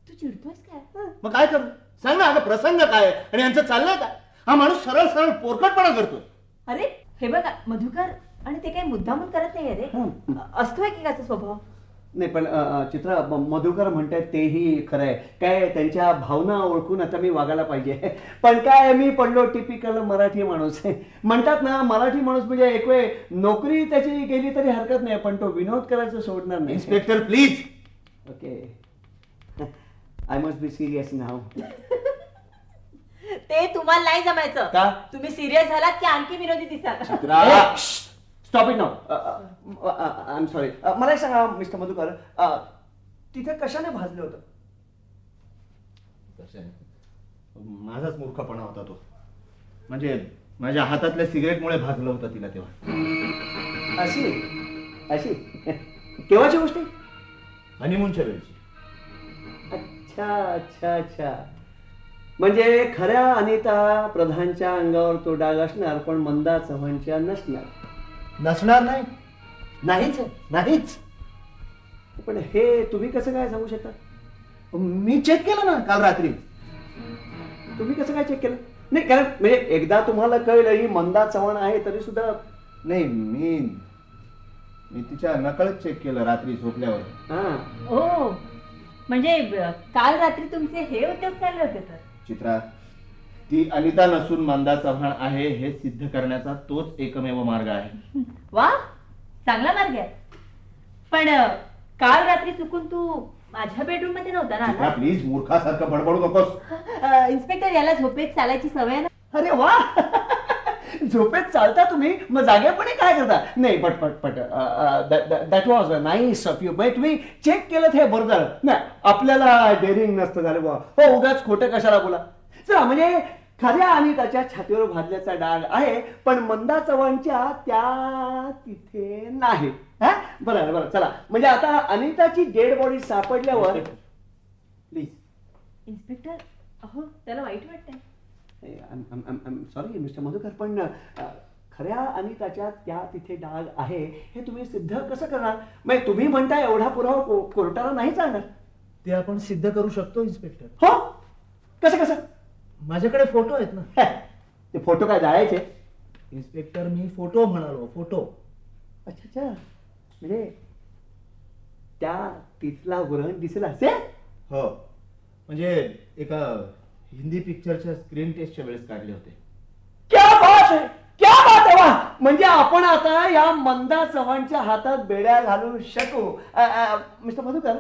तू चिडतोस काय? मग काय करू? सांग ना, अगं प्रसंग काय आणि यांचं चाललंय काय? हा माणूस सरळ सरळ पोरकटपणा करतो. अरे हे बघा मधुकर, आणि ते काही मुद्दामून करत नाही रे. असतो एकेकाचा स्वभाव. नाही, पण चित्रा, मधुकर म्हणतात तेही खरंय. काय त्यांच्या भावना ओळखून आता मी वागायला पाहिजे. पण काय, मी पडलो टिपिकल मराठी माणूस. म्हणतात ना, मराठी माणूस म्हणजे एक वेळ नोकरी त्याची गेली तरी हरकत नाही, पण तो विनोद करायचं सोडणार नाही. Inspector please. Okay, I must be serious now. ते तुम्हाला नाही जमायचं का? तुम्ही सिरियस झालात की आणखी विनोदी दिसाल. Stop it now. I am sorry. मला एक सांगा मिस्टर मधुकर, तिथे कशाने भाजलं होतं? माझाच मूर्खपणा होता तो. म्हणजे माझ्या हातातल्या सिगरेटमुळे भाजलं होतं तिला तेव्हा. अशी केव्हाची गोष्ट? हनीमूनच्या वेळची. अच्छा. म्हणजे खऱ्या अनिता प्रधानच्या अंगावर तो डाग असणार, पण मंदा चव्हाणच्या नसणार. नसणार नाही? नाहीच. पण हे तुम्ही कसं काय सांगू शकता? मी चेक केलं ना काल रात्री. तुम्ही कसं काय चेक केलं? नाही, कारण म्हणजे एकदा तुम्हाला कळलं ही मंदा चव्हाण आहे तरी सुद्धा. नाही, मी तिच्या नकळत चेक केलं रात्री झोपल्यावर. ओ, म्हणजे काल रात्री तुमचे हे उद्योग चालले होते तर? चित्रा, ती अनिता नसून मंदा चव्हाण आहे हे सिद्ध करण्याचा तोच एकमेव मार्ग आहे. वा, चांगला मार्ग आहे. पण काल रात्री चुकून तू माझ्या बेडरूम मध्ये नव्हता ना प्लीज मूर्खासारखं बडबडू नकोस. इन्स्पेक्टर याला झोपेत चालायची सवय ना. अरे वा झोपेत चालता तुम्ही मग जागेपणे काय करता नाही पट that was nice of you म्हणजे तुम्ही चेक केलं हे बरं झालं नाही आपल्याला डेअरिंग नसतं झालं बुवा हो उगाच खोटं कशाला बोला चला म्हणजे खऱ्या अनिताच्या छातीवर भाजल्याचा डाग आहे पण मंदा चव्हाणच्या त्या तिथे नाही हा बरं बरं चला म्हणजे आता अनिताची डेड बॉडी सापडल्यावर प्लीज इन्स्पेक्टर अहो त्याला वाईट वाटतंय. सॉरी मिस्टर मधुकर पण खऱ्या अनिताच्या त्या तिथे डाग आहे हे तुम्ही सिद्ध कसं करणार म्हणजे तुम्ही म्हणता एवढा पुरावा कोर्टाला नाही चालणार. ते आपण सिद्ध करू शकतो इन्स्पेक्टर. हो कसं कसं माझ्याकडे फोटो आहेत ना. ते फोटो काय जायचे इन्स्पेक्टर मी फोटो म्हणालो फोटो. अच्छा अच्छा म्हणजे त्या तिथला उरण दिसेल असे हो म्हणजे एका हिंदी पिक्चरच्या स्क्रीन टेस्टच्या वेळेस काढले होते. क्या बात आहे क्या बात आहे वा म्हणजे आपण आता या मंदा चव्हाणच्या हातात बेड्या घालू शकू. मिस्टर मधुकर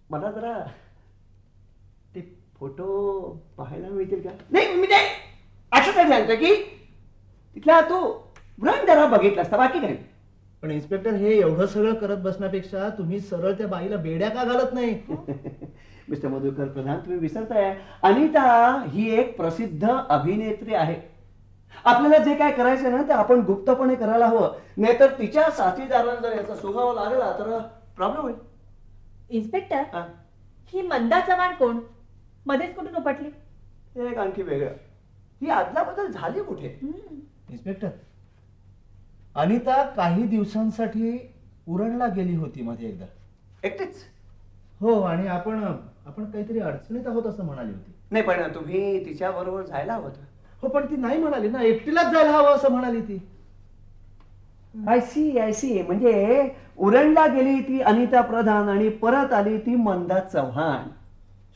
मला जरा ते फोटो पाहायला मिळतील का. नाही मी नाही असं काय सांगतो की तिथला तो ब्रँड जरा बघितला असता बाकी काही. पण इन्स्पेक्टर हे एवढं सगळं करत बसण्यापेक्षा तुम्ही सरळ त्या बाईला बेड्या का घालत नाही. मिस्टर मधुकर प्रधान तुम्ही विसरताय अनिता ही एक प्रसिद्ध अभिनेत्री आहे. आपल्याला जे काय करायचं ना ते आपण गुप्तपणे करायला हवं नाहीतर तिच्या साथीदारांना जर याचा सुगाव लागला तर प्रॉब्लेम होईल. इन्स्पेक्टर ही मंदा चव्हाण कोण मध्येच कुठून उपटली. एक आणखी वेगळं ही आदलाबदल झाली कुठे. इन्स्पेक्टर अनिता काही दिवसांसाठी उरणला गेली होती मध्ये एकदा. एकटेच. हो आणि आपण काहीतरी अडचणीत आहोत असं म्हणाली होती. नाही पण तुम्ही तिच्या बरोबर जायला हवं होतं. हो पण ती नाही म्हणाली ना एकटीलाच जायला हवं असं म्हणाली ती. आय सी म्हणजे उरणला गेली ती अनिता प्रधान आणि परत आली ती मंदा चव्हाण.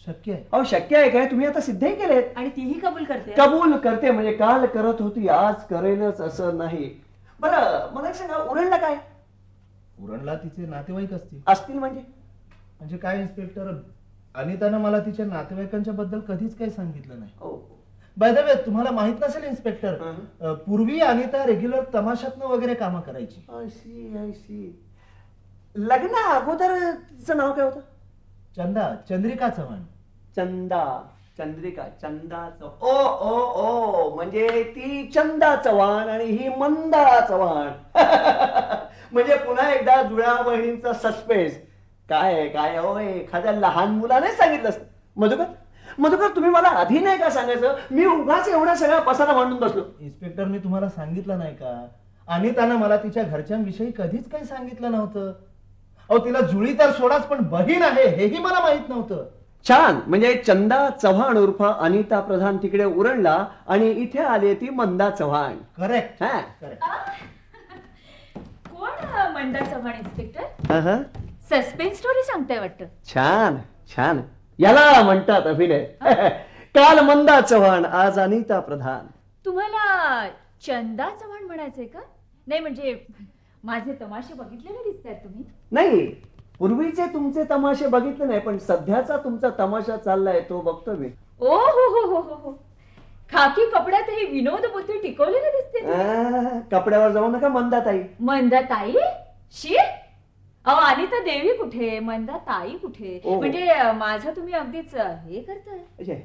शक्य आहे. अहो शक्य आहे काय तुम्ही आता सिद्धही केलेत आणि तीही कबूल करते. कबूल करते म्हणजे काल करत होती आज करेलच असं नाही. बरं मला एक सांगा उरणला काय उरणला तिचे नातेवाईक असतील म्हणजे काय इन्स्पेक्टर अनितानं मला तिच्या नातेवाईकांच्या बद्दल कधीच काही सांगितलं नाही. बाय द वे तुम्हाला माहित नसेल इन्स्पेक्टर पूर्वी अनिता रेग्युलर तमाशातनं वगैरे कामं करायची. आय सी लग्न अगोदर तिचं नाव काय होतं. चंद्रिका चव्हाण. चंदा ओ ओ ओ म्हणजे ती चंदा चव्हाण आणि ही मंदा चव्हाण. म्हणजे पुन्हा एकदा जुळ्या बहिणींचा सस्पेन्स. काय हो एखाद्या लहान मुलाने सांगितलं असतं. मधुकर तुम्ही मला आधी नाही का सांगायचं मी उगाच एवढा सगळा पसारा मांडून बसलो. इन्स्पेक्टर मी तुम्हाला सांगितलं नाही का अनितानं मला तिच्या घरच्यांविषयी कधीच काही सांगितलं नव्हतं. अहो तिला जुळी तर सोडाच पण बहीण आहे हेही मला माहित नव्हतं. छान म्हणजे चंदा चव्हाण उर्फ अनिता प्रधान तिकडे उरणला आणि इथे आली ती मंदा चव्हाण. करेक्ट. कोण मंदा चव्हाण इन्स्पेक्टर. सस्पेन्स स्टोरी सांगताय वाटतं. छान याला म्हणतात अभिनय. काल मंदा चव्हाण आज अनिता प्रधान. तुम्हाला चंदा चव्हाण म्हणायचंय का. नाही म्हणजे माझे तमाशे बघितलेले दिसतात तुम्ही. नाही पूर्वीचे तुमचे तमाशे बघितले नाही पण सध्याचा तुमचा तमाशा चाललाय तो बघतो मी. ओ हो खाकी कपड्यातही विनोद बुद्धी टिकवलेले दिसते. कपड्यावर जाऊ नका मंदाताई. मंदाताई शी अहो अनिता देवी कुठे मंदाताई कुठे. म्हणजे माझं तुम्ही अगदीच हे करताय.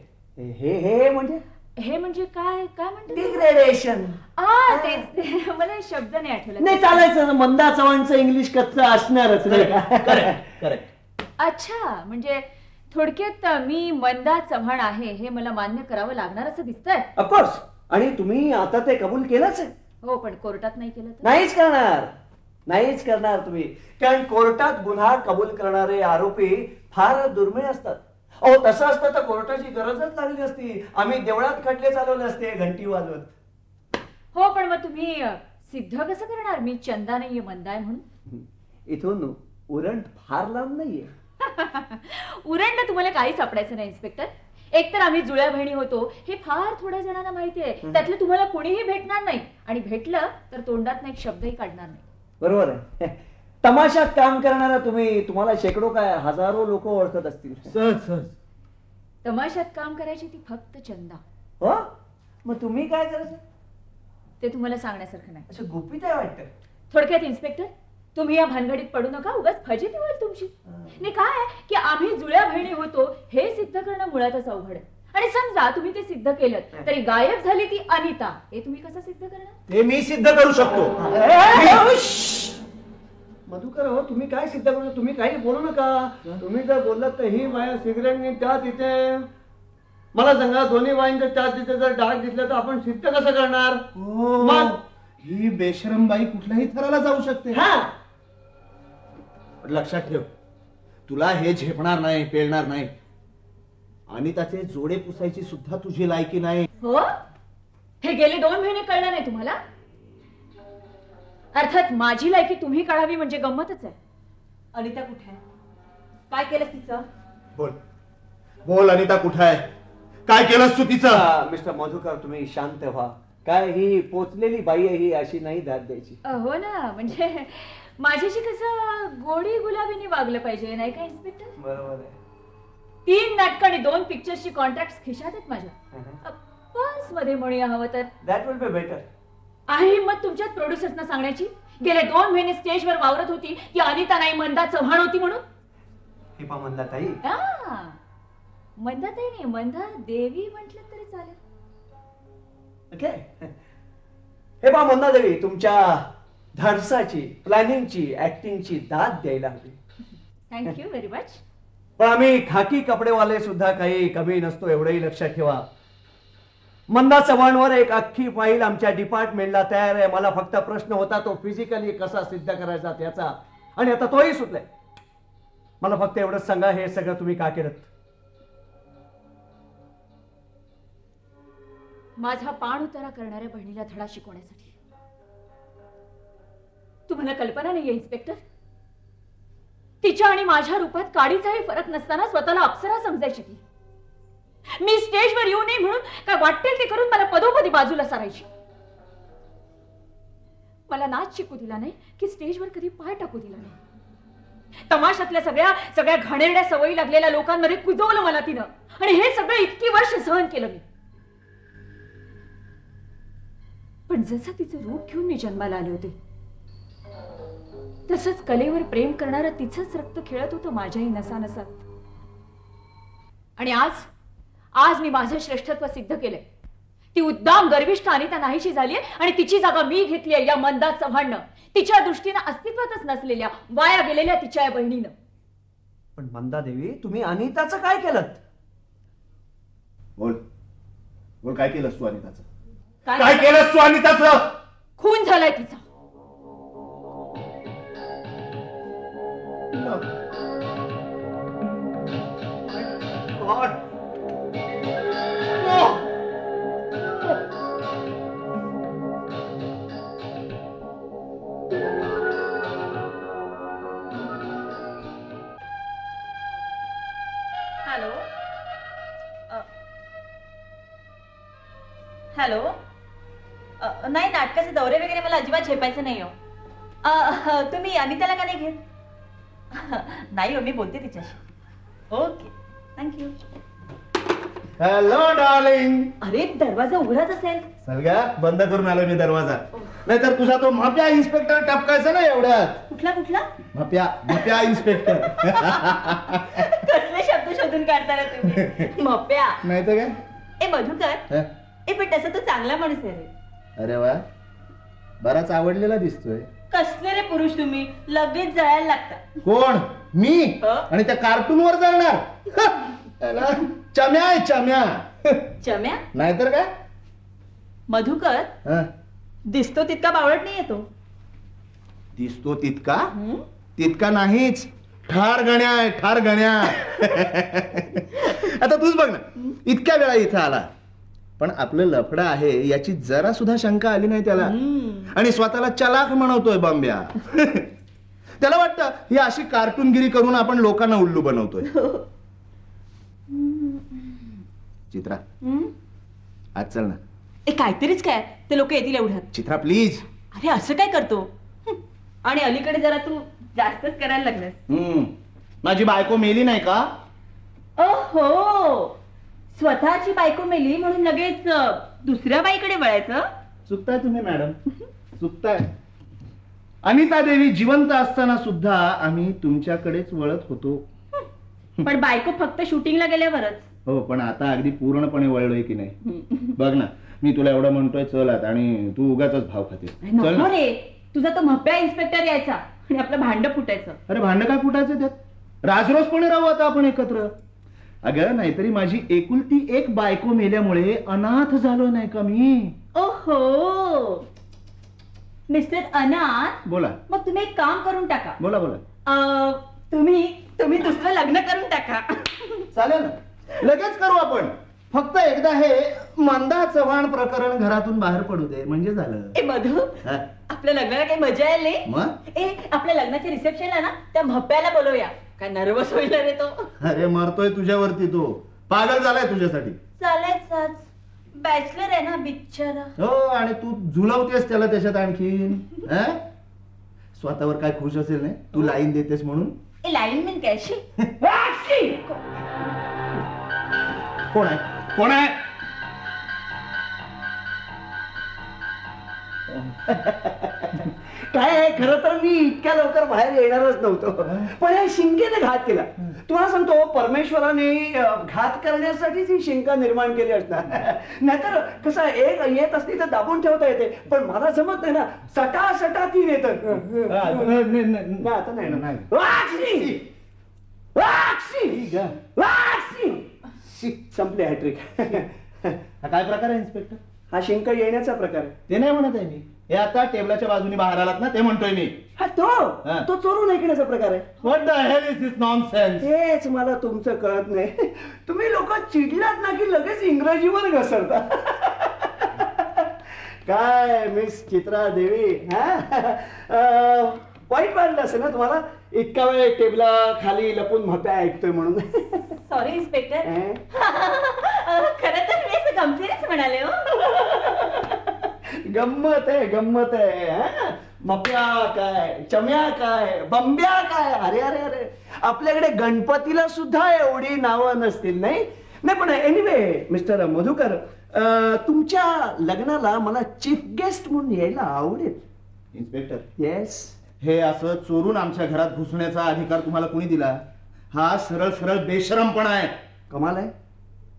हे म्हणजे काय म्हणतात डिग्रेडेशन. मला शब्द नाही आठवला. नाही चालायचं मंदा चव्हाणचं इंग्लिश कच्चं असणारच नाही का. करेक्ट. अच्छा म्हणजे थोडक्यात मी मंदा चव्हाण आहे हे मला मान्य करावं लागणार असं दिसतंय. ऑफकोर्स आणि तुम्ही आता ते कबूल केलंच आहे. हो पण कोर्टात नाही केलं तर. नाहीच करणार तुम्ही कारण कोर्टात गुन्हा कबूल करणारे आरोपी फार दुर्मिळ असतात. अहो तसं असतं तर कोर्टाची गरजच लागली असती. आम्ही देवळात खटले चालवले असते घंटी वाजवत. हो पण मग तुम्ही सिद्ध कसं करणार मी चंदा नाहीये मंदा आहे म्हणून. इथून उरण फार लांब नाहीये. उरणला तुम्हाला काही सापडायचं नाही इन्स्पेक्टर. एकतर आम्ही जुळ्या बहिणी होतो हे फार थोड्या जणांना माहिती आहे. त्यातलं तुम्हाला कुणीही भेटणार नाही आणि भेटलं तर तोंडात एक शब्दही काढणार नाही. बरोबर आहे. तमाशात काम करणारा तुम्ही, तुम्हाला शेकडो काय हजारो लोक ओळखत असतील. सहज सहज. तमाशात काम करायची ती फक्त चंदा. हो, मग तुम्ही काय करायचं? ते तुम्हाला सांगण्यासारखं नाही. असं गुपित आहे वाटतं. थोडक्यात इन्स्पेक्टर, तुम्ही या भानगडीत पडू नका, उगाच फजिती होईल तुमची. नाही काय आहे की आम्ही जुळ्या बहिणी होतो हे सिद्ध करणं मुळातच अवघड आहे. आणि समजा तुम्ही ते सिद्ध केलं तरी गायब झाली ती अनिता, हे तुम्ही कसं सिद्ध करणार? ते मी सिद्ध करू शकतो. मधुकर हो, तुम्ही काय सिद्ध करू? तुम्ही काही बोलू नका. तुम्ही जर बोललात तर ही बाया सिगरेटने त्या तिथे, मला सांगा दोन्ही बाईंच्या त्या तिथे जर डाग दिसला तर आपण सिद्ध कसं करणार? मग ही बेशरम बाई कुठल्याही थराला जाऊ शकते. हा, पण लक्षात ठेव, तुला हे झेपणार नाही, पेलणार नाही. आणि त्याचे जोडे पुसायची सुद्धा तुझी लायकी नाही. हो, हे गेले 2 महिने कळलं नाही तुम्हाला? अर्थात माझी लायकी तुम्ही काढावी म्हणजे गंमतच आहे. अनिता कुठे आहे? काय केलं तिचं? बोल बोल, अनिता कुठे आहे? काय केलंस तू तिचं? मिस्टर मधुकर तुम्ही शांत व्हा. काय ही पोचलेली बाई आहे, ही अशी नाही दाद द्यायची. हो ना, म्हणजे माझ्याशी कसं गोडी गुलाबीने वागलं पाहिजे नाही का इन्स्पेक्टर? बरोबर आहे. 3 नाटकं आणि 2 पिक्चर्सची कॉन्ट्रॅक्ट खिशात आहेत माझ्या. बस मध्ये म्हणूया हवं तर. That will be better. आहे हिंमत तुमच्यात प्रोड्युसर्सना सांगण्याची? गेले 2 महिने स्टेजवर वावरत होती ती अनिता नाही मंदा चव्हाण होती म्हणून? हे पा मंदा ताई. मंदा ताई नाही, मंदा देवी म्हटलं तरी चालेल. ओके. हे पा मंदा देवी, तुमच्या धाडसाची, प्लॅनिंगची, ऍक्टिंगची दाद द्यायला हवी. Thank you very much. पण आम्ही खाकी कपडेवाले सुद्धा काही कमी नसतो, एवढंही लक्षात ठेवा. मंदा चव्हाणवर एक अख्खी फाईल आमच्या डिपार्टमेंटला तयार आहे. मला फक्त प्रश्न होता तो फिजिकली कसा सिद्ध करायचा त्याचा, आणि आता तोही सुटलाय. मला फक्त एवढंच सांगा, हे सगळं तुम्ही का केलं? माझा पाण उतारा करणाऱ्या बहिणीला धडा शिकवण्यासाठी. तुम्हाला कल्पना नाहीये इन्स्पेक्टर, तिच्या आणि माझ्या रूपात काडीचाही फरक नसताना स्वतःला अप्सरा समजायची ती. मी स्टेजवर येऊ नये म्हणून काय वाटेल ते करून मला पदोपदी बाजूला सारायची. मला नाच शिकू दिला नाही की स्टेजवर कधी पाय टाकू दिला नाही. तमाशातल्या सगळ्या घाणेरड्या सवयी लागलेल्या लोकांमध्ये कुजवलं मला तिनं, आणि हे सगळं इतकी वर्ष सहन केलं मी. पण जसं तिचं रूप घेऊन मी जन्माला आले होते तसंच कलेवर प्रेम करणारं तिचंच रक्त खेळत होतं माझ्याही नसानसात. आणि आज मी माझं श्रेष्ठत्व सिद्ध केलंय. ती उद्दाम गर्विष्ठ अनिता नाहीशी झालीय आणि तिची जागा मी घेतलीय या मंदा चव्हाणनं, तिच्या दृष्टीनं अस्तित्वातच नसलेल्या वाया गेलेल्या तिच्या या बहिणीनं. पण मंदा देवी, तुम्ही अनिताचं काय केलं? बोल बोल, काय केलंस तू अनिताचं? काय केलंस तू अनिताचं? खून झालाय तिचा. Hello hello. नाही, नाटकाचे दौरे वगैरे मला अजिबात झेपायचं नाही हो. तुम्ही अनिताला का नाही घेत? नाही हो, मी बोलते तिच्याशी. Okay, thank you. Hello darling. अरे, दरवाजा उघडाच असेल. सलगा बंद करून आलो मी दरवाजा, नाहीतर तुझा तो माप्या इन्स्पेक्टर टपकायचा ना एवढ्यात. कुठला? माप्या इन्स्पेक्टर. कसले शब्द शोधून काढता रे तुम्ही? मप्या नाही तर काय? ए मधुकर, पण तसं तो चांगला माणूस आहे रे. अरे वा, बराच आवडलेला दिसतोय. कसले रे पुरुष तुम्ही, लगेच जळायला लागता. कोण? मी? आणि त्या कार्टून वर जाणार? चम्या आहे चम्या. चम्या? नाहीतर काय? मधुकर, दिसतो तितका बावळट नाही येतो. दिसतो तितका नाहीच, ठार गण्या आहे, ठार गण्या. आता तूच बघ ना, इतक्या वेळा इथं आला पण आपलं लफडं आहे याची जरा सुद्धा शंका आली नाही त्याला. आणि स्वतःला चलाख म्हणवतोय बंब्या. त्याला वाटतं ही अशी कार्टूनगिरी करून आपण लोकांना उल्लू बनवतोय. चित्रा, आज चल ना. काहीतरीच काय, ते लोक येतील एवढ्यात. चित्रा प्लीज. अरे असं काय करतो? आणि अलीकडे जरा तू जास्तच करायला लागलास. माझी बायको मेली नाही का? ओहो, स्वतःची बायको मेली म्हणून लगेच दुसऱ्या बाईकडे वळायचं? चुकताय तुम्ही मॅडम, चुकताय. अनिता देवी जिवंत असताना सुद्धा आम्ही तुमच्याकडेच वळत होतो. पण बायको फक्त शूटिंगला गेल्यावरच. हो, पण आता अगदी पूर्णपणे वळलोय की नाही? बघ ना, मी तुला एवढं म्हणतोय चल आता, आणि तू उगाच भाव खाते. चल नको ना. रे, तुझा तो म्हप्या इन्स्पेक्टर यायचा आणि आपलं भांड फुटायचं. अरे भांड काय फुटायचं त्यात? राजरोसपणे राहू आता आपण एकत्र. अगं नाहीतरी माझी एकुलती एक बायको मेल्यामुळे अनाथ झालो नाही का मी? ओहो मिस्टर अनाथ, बोला मग तुम्ही एक काम करून टाका. बोला बोला. तुम्ही दुसरं लग्न करून टाका. चालेल ना, लगेच करू आपण. फक्त एकदा हे मंदा चव्हाण प्रकरण घरातून बाहेर पडू दे म्हणजे झालं. ए मधु, हा? आपल्या लग्नाला काही मजा आली? मग आपल्या लग्नाच्या रिसेप्शनला ना त्या म्हप्याला बोलवूया. काय नर्वस होईल रे तो. अरे मरतोय तुझ्यावरती, तो पागल झालाय तुझ्यासाठी. चालायचाच, बॅचलर आहे ना बिचारा. हो, आणि तू झुलवतेस त्याला त्याच्यात आणखीन. हं? स्वतःवर काय खुश असेल नाही तू लाईन देतेस म्हणून. लाईन मेन कॅशी. कोण आहे? कोण आहे? काय आहे, खरं तर मी इतक्या लवकर बाहेर येणारच नव्हतो, पण या शिंकेने घात केला. तुम्हाला सांगतो, परमेश्वराने घात करण्यासाठीच ही शिंका निर्माण केली असणार. नाहीतर कसं एक येत असली तर दाबून ठेवता येते, पण मला जमत नाही ना. सटा ती येत. आता नाही ना. वाक्षी! वाक्षी! वाक्षी! संपले हॅट्रिक. हा काय प्रकार आहे इन्स्पेक्टर? हा शिंका येण्याचा प्रकार आहे. ते नाही म्हणत आहे मी, हे आता टेबलाच्या बाजूने बाहेर आलात ना, ते म्हणतोय मी. हा तो चोरून ऐकण्याचा प्रकार आहे. What the hell is this nonsense? तेच मला तुमचं कळत नाही. तुम्ही लोक चिडलात ना की लगेच इंग्रजीवर घसरता. काय मिस चित्रा देवी, वाईट वाटलं असेल ना तुम्हाला इतका वेळ टेबला खाली लपून म्हप्या ऐकतोय म्हणून. Sorry inspector. खरं तर मी असं गमतीनेच म्हणाले. हो, गंमत आहे. मप्या काय, चम्या काय, बंब्या काय. अरे अरे अरे, आपल्याकडे गणपतीला सुद्धा एवढी नावं नसतील नाही. पण एनिवे मिस्टर मधुकर, तुमच्या लग्नाला मला चीफ गेस्ट म्हणून यायला आवडेल. Inspector, yes. हे असं चोरून आमच्या घरात घुसण्याचा अधिकार तुम्हाला कोणी दिला? हा सरळ सरळ बेशरमपणा आहे. कमाल आहे.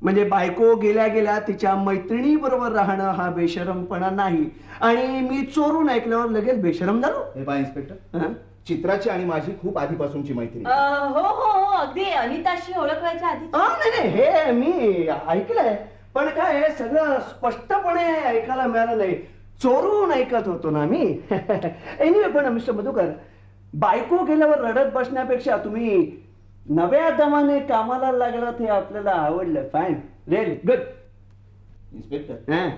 म्हणजे बायको गेल्या गेल्या तिच्या मैत्रिणी बरोबर राहणं हा बेशरमपणा नाही, आणि मी चोरून ऐकल्यावर लगेच बेशरम झालो. हे पहा इन्स्पेक्टर, चित्राची आणि माझी खूप आधीपासूनची मैत्री. हो, अगदी अनिताशी ओळख व्हायच्या आधी. नाही, हे मी ऐकलंय, पण काय सगळं स्पष्टपणे ऐकायला मिळालं नाही. चोरून ऐकत होतो ना मी. एनिवे, पण मिस्टर मधुकर, बायको गेल्यावर रडत बसण्यापेक्षा तुम्ही नव्या दमाने कामाला लागलात हे आपल्याला आवडलं. Fine, really good. इन्स्पेक्टर,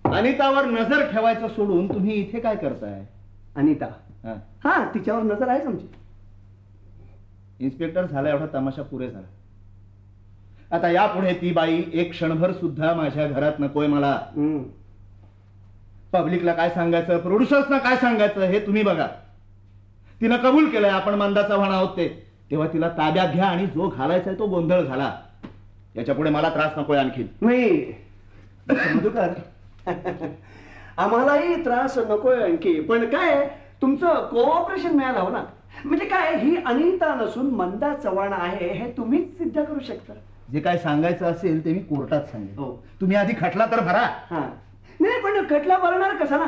अनितावर नजर ठेवायचं सोडून तुम्ही इथे काय करताय? अनिता? हा. हा, तिच्यावर नजर आहेच आमची. इन्स्पेक्टर, झाला एवढा तमाशा पुरे झाला. आता यापुढे ती बाई एक क्षणभर सुद्धा माझ्या घरात नकोय मला. पब्लिकला काय सांगायचं, प्रोड्युसर्सना काय सांगायचं हे तुम्ही बघा. तिनं कबूल केलंय आपण मंदा चव्हाण आहोत ते, तेव्हा तिला ताब्यात घ्या आणि जो घालायचा तो गोंधळ घाला. याच्या पुढे मला त्रास नकोय आणखी. नाही मधुकर, आम्हालाही त्रास नकोय आणखी, पण काय तुमचं कोऑपरेशन मिळालं हो ना. म्हणजे काय, ही अनिता नसून मंदा चव्हाण आहे हे तुम्हीच सिद्ध करू शकता. जे काय सांगायचं असेल ते मी कोर्टात सांगेन. हो. तुम्ही आधी खटला तर भरा. हा, नाही, पण खटला भरणार कसा ना,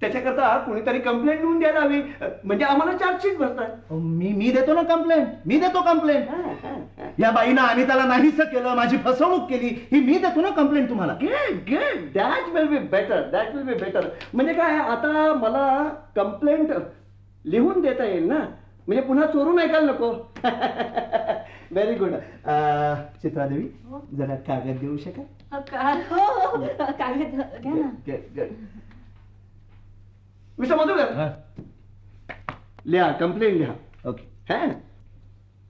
त्याच्याकरता कोणीतरी कंप्लेंट लिहून द्यायला हवी. म्हणजे आम्हाला चार्जशीट भरताय. मी देतो ना कंप्लेंट, मी देतो कंप्लेंट. या बाईनं अनिताला नाहीसं केलं, माझी फसवणूक केली, ही मी देतो ना कंप्लेंट तुम्हाला. Good, that will be better. म्हणजे काय, आता मला कंप्लेंट लिहून देता येईल ना, म्हणजे पुन्हा चोरून ऐकायला नको. Very good. चित्रादेवी, जरा कागद देऊ शकाल? कागद घ्या ना. मिस्टर मधुकर, लिहा, कंप्लेंट लिहा. ओके.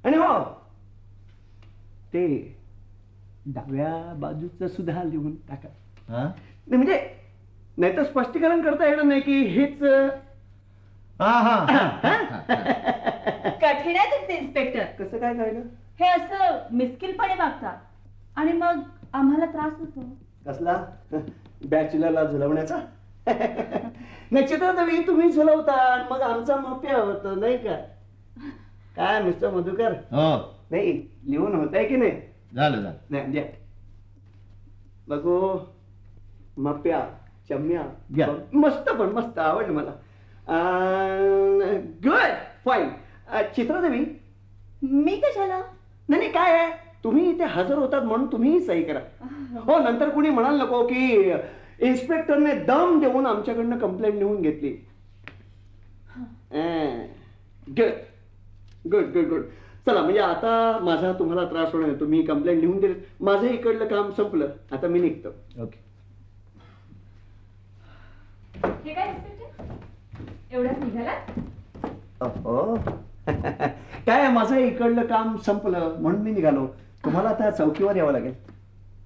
आणि हो, ते डाव्या बाजूचं सुद्धा लिहून टाका. हा, म्हणजे नाहीतर स्पष्टीकरण करता येणार नाही की हेच. कठीण आहे तुमचे इन्स्पेक्टर. कसं काय कळलं? हे असं मिस्किलपणे वागतात आणि मग आम्हाला त्रास होतो. कसला? बॅचलरला झुलवण्याचा? नाही चित्रदेवी, तुम्ही झुलवता मग आमचा मप्या होतो नाही का? काय मिस्टर मधुकर? हो नाही लिहून होत आहे की नाही? झालं झालं. नाही द्या बघू. मप्या चम्या घ्या. मस्त, पण मस्त आवडलं मला. Good fine. चित्रदेवी, मी कशाला? नाही नाही, काय आहे, तुम्ही इथे हजर होतात म्हणून तुम्हीही सही करा. हो, नंतर कुणी म्हणाल नको की इन्स्पेक्टरने दम देऊन आमच्याकडनं कंप्लेंट लिहून घेतली. Good good good good. चला, म्हणजे आता माझा तुम्हाला त्रास होणार नाही. तुम्ही कंप्लेंट लिहून दिली, माझं इकडलं काम संपलं. आता मी निघतो. ओके. हे काय इन्स्पेक्टर, एवढ्यात निघाला? हो. काय, माझं इकडलं काम संपलं म्हणून मी निघालो. तुम्हाला आता चौकीवर यावं लागेल.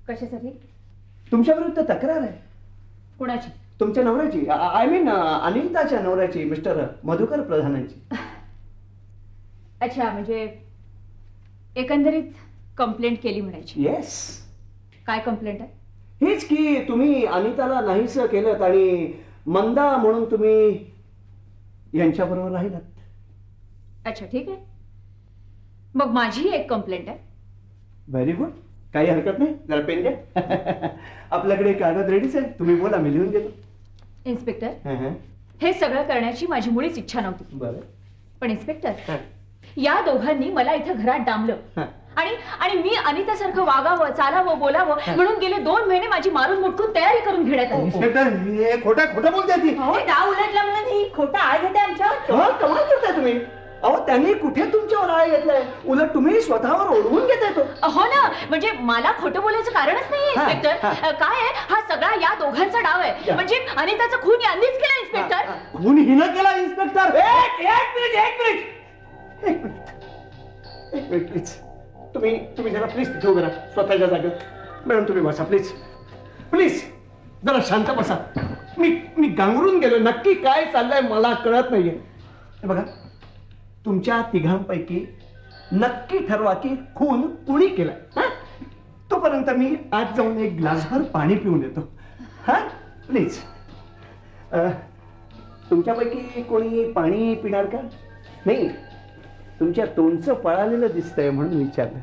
कशासाठी? तुमच्या विरुद्ध तक्रार आहे. कुणाची? तुमच्या नवऱ्याची, आय मीन अनिताच्या नवऱ्याची, मिस्टर मधुकर प्रधानांची. अच्छा, म्हणजे एकंदरीत कंप्लेंट केली म्हणायची. येस. काय कंप्लेंट आहे? हेच की तुम्ही अनिताला नाहीस केलं आणि मंदा म्हणून तुम्ही यांच्याबरोबर राहिलात. अच्छा, ठीक आहे. मग माझी एक कंप्लेंट आहे. Very good. काही हरकत नाही. जरा पेन द्या. आपल्याकडे कागद रेडीच आहे. तुम्ही बोला, मी लिहून देतो. इन्स्पेक्टर, हे सगळं करण्याची माझी मुळीच इच्छा नव्हती. बरं. पण इन्स्पेक्टर, या दोघांनी मला इथं घरात डांबलं आणि आणि मी अनितासारखं वागावं, चालावं, बोलावं म्हणून गेले 2 महिने माझी मारून मुटकून तयारी करून घेण्यात आली. इन्स्पेक्टर, हे खोटं बोलते ती. हे डाव उलटला म्हणून ही खोटा आळ घेते आमच्यावर. कमाल करताय तुम्ही. अहो, त्यांनी कुठे तुमच्यावर आळ घेतलाय? उलट तुम्ही स्वतःवर ओढवून घेताय तो. हो ना, म्हणजे मला खोटं बोलायचं कारणच नाहीये इन्स्पेक्टर. काय आहे, हा सगळा या दोघांचा डाव आहे. म्हणजे अनिताचा खून यांनीच केला इन्स्पेक्टर. खून हिनं केला इन्स्पेक्टर. एक मिनिट प्लीज. तुम्ही जरा प्लीज तिथे उभे राहा स्वतःच्या जागेवर. मॅडम तुम्ही बसा प्लीज. प्लीज जरा शांत बसा. मी गांगरून गेलो. नक्की काय चाललंय मला कळत नाहीये. हे बघा, तुमच्या तिघांपैकी नक्की ठरवा की खून कुणी केलाय. तोपर्यंत मी आज जाऊन एक ग्लासभर पाणी पिऊन येतो. हा प्लीज. तुमच्यापैकी कोणी पाणी पिणार का? नाही, तुमच्या तोंडचं पळालेलं दिसतंय म्हणून विचारलं.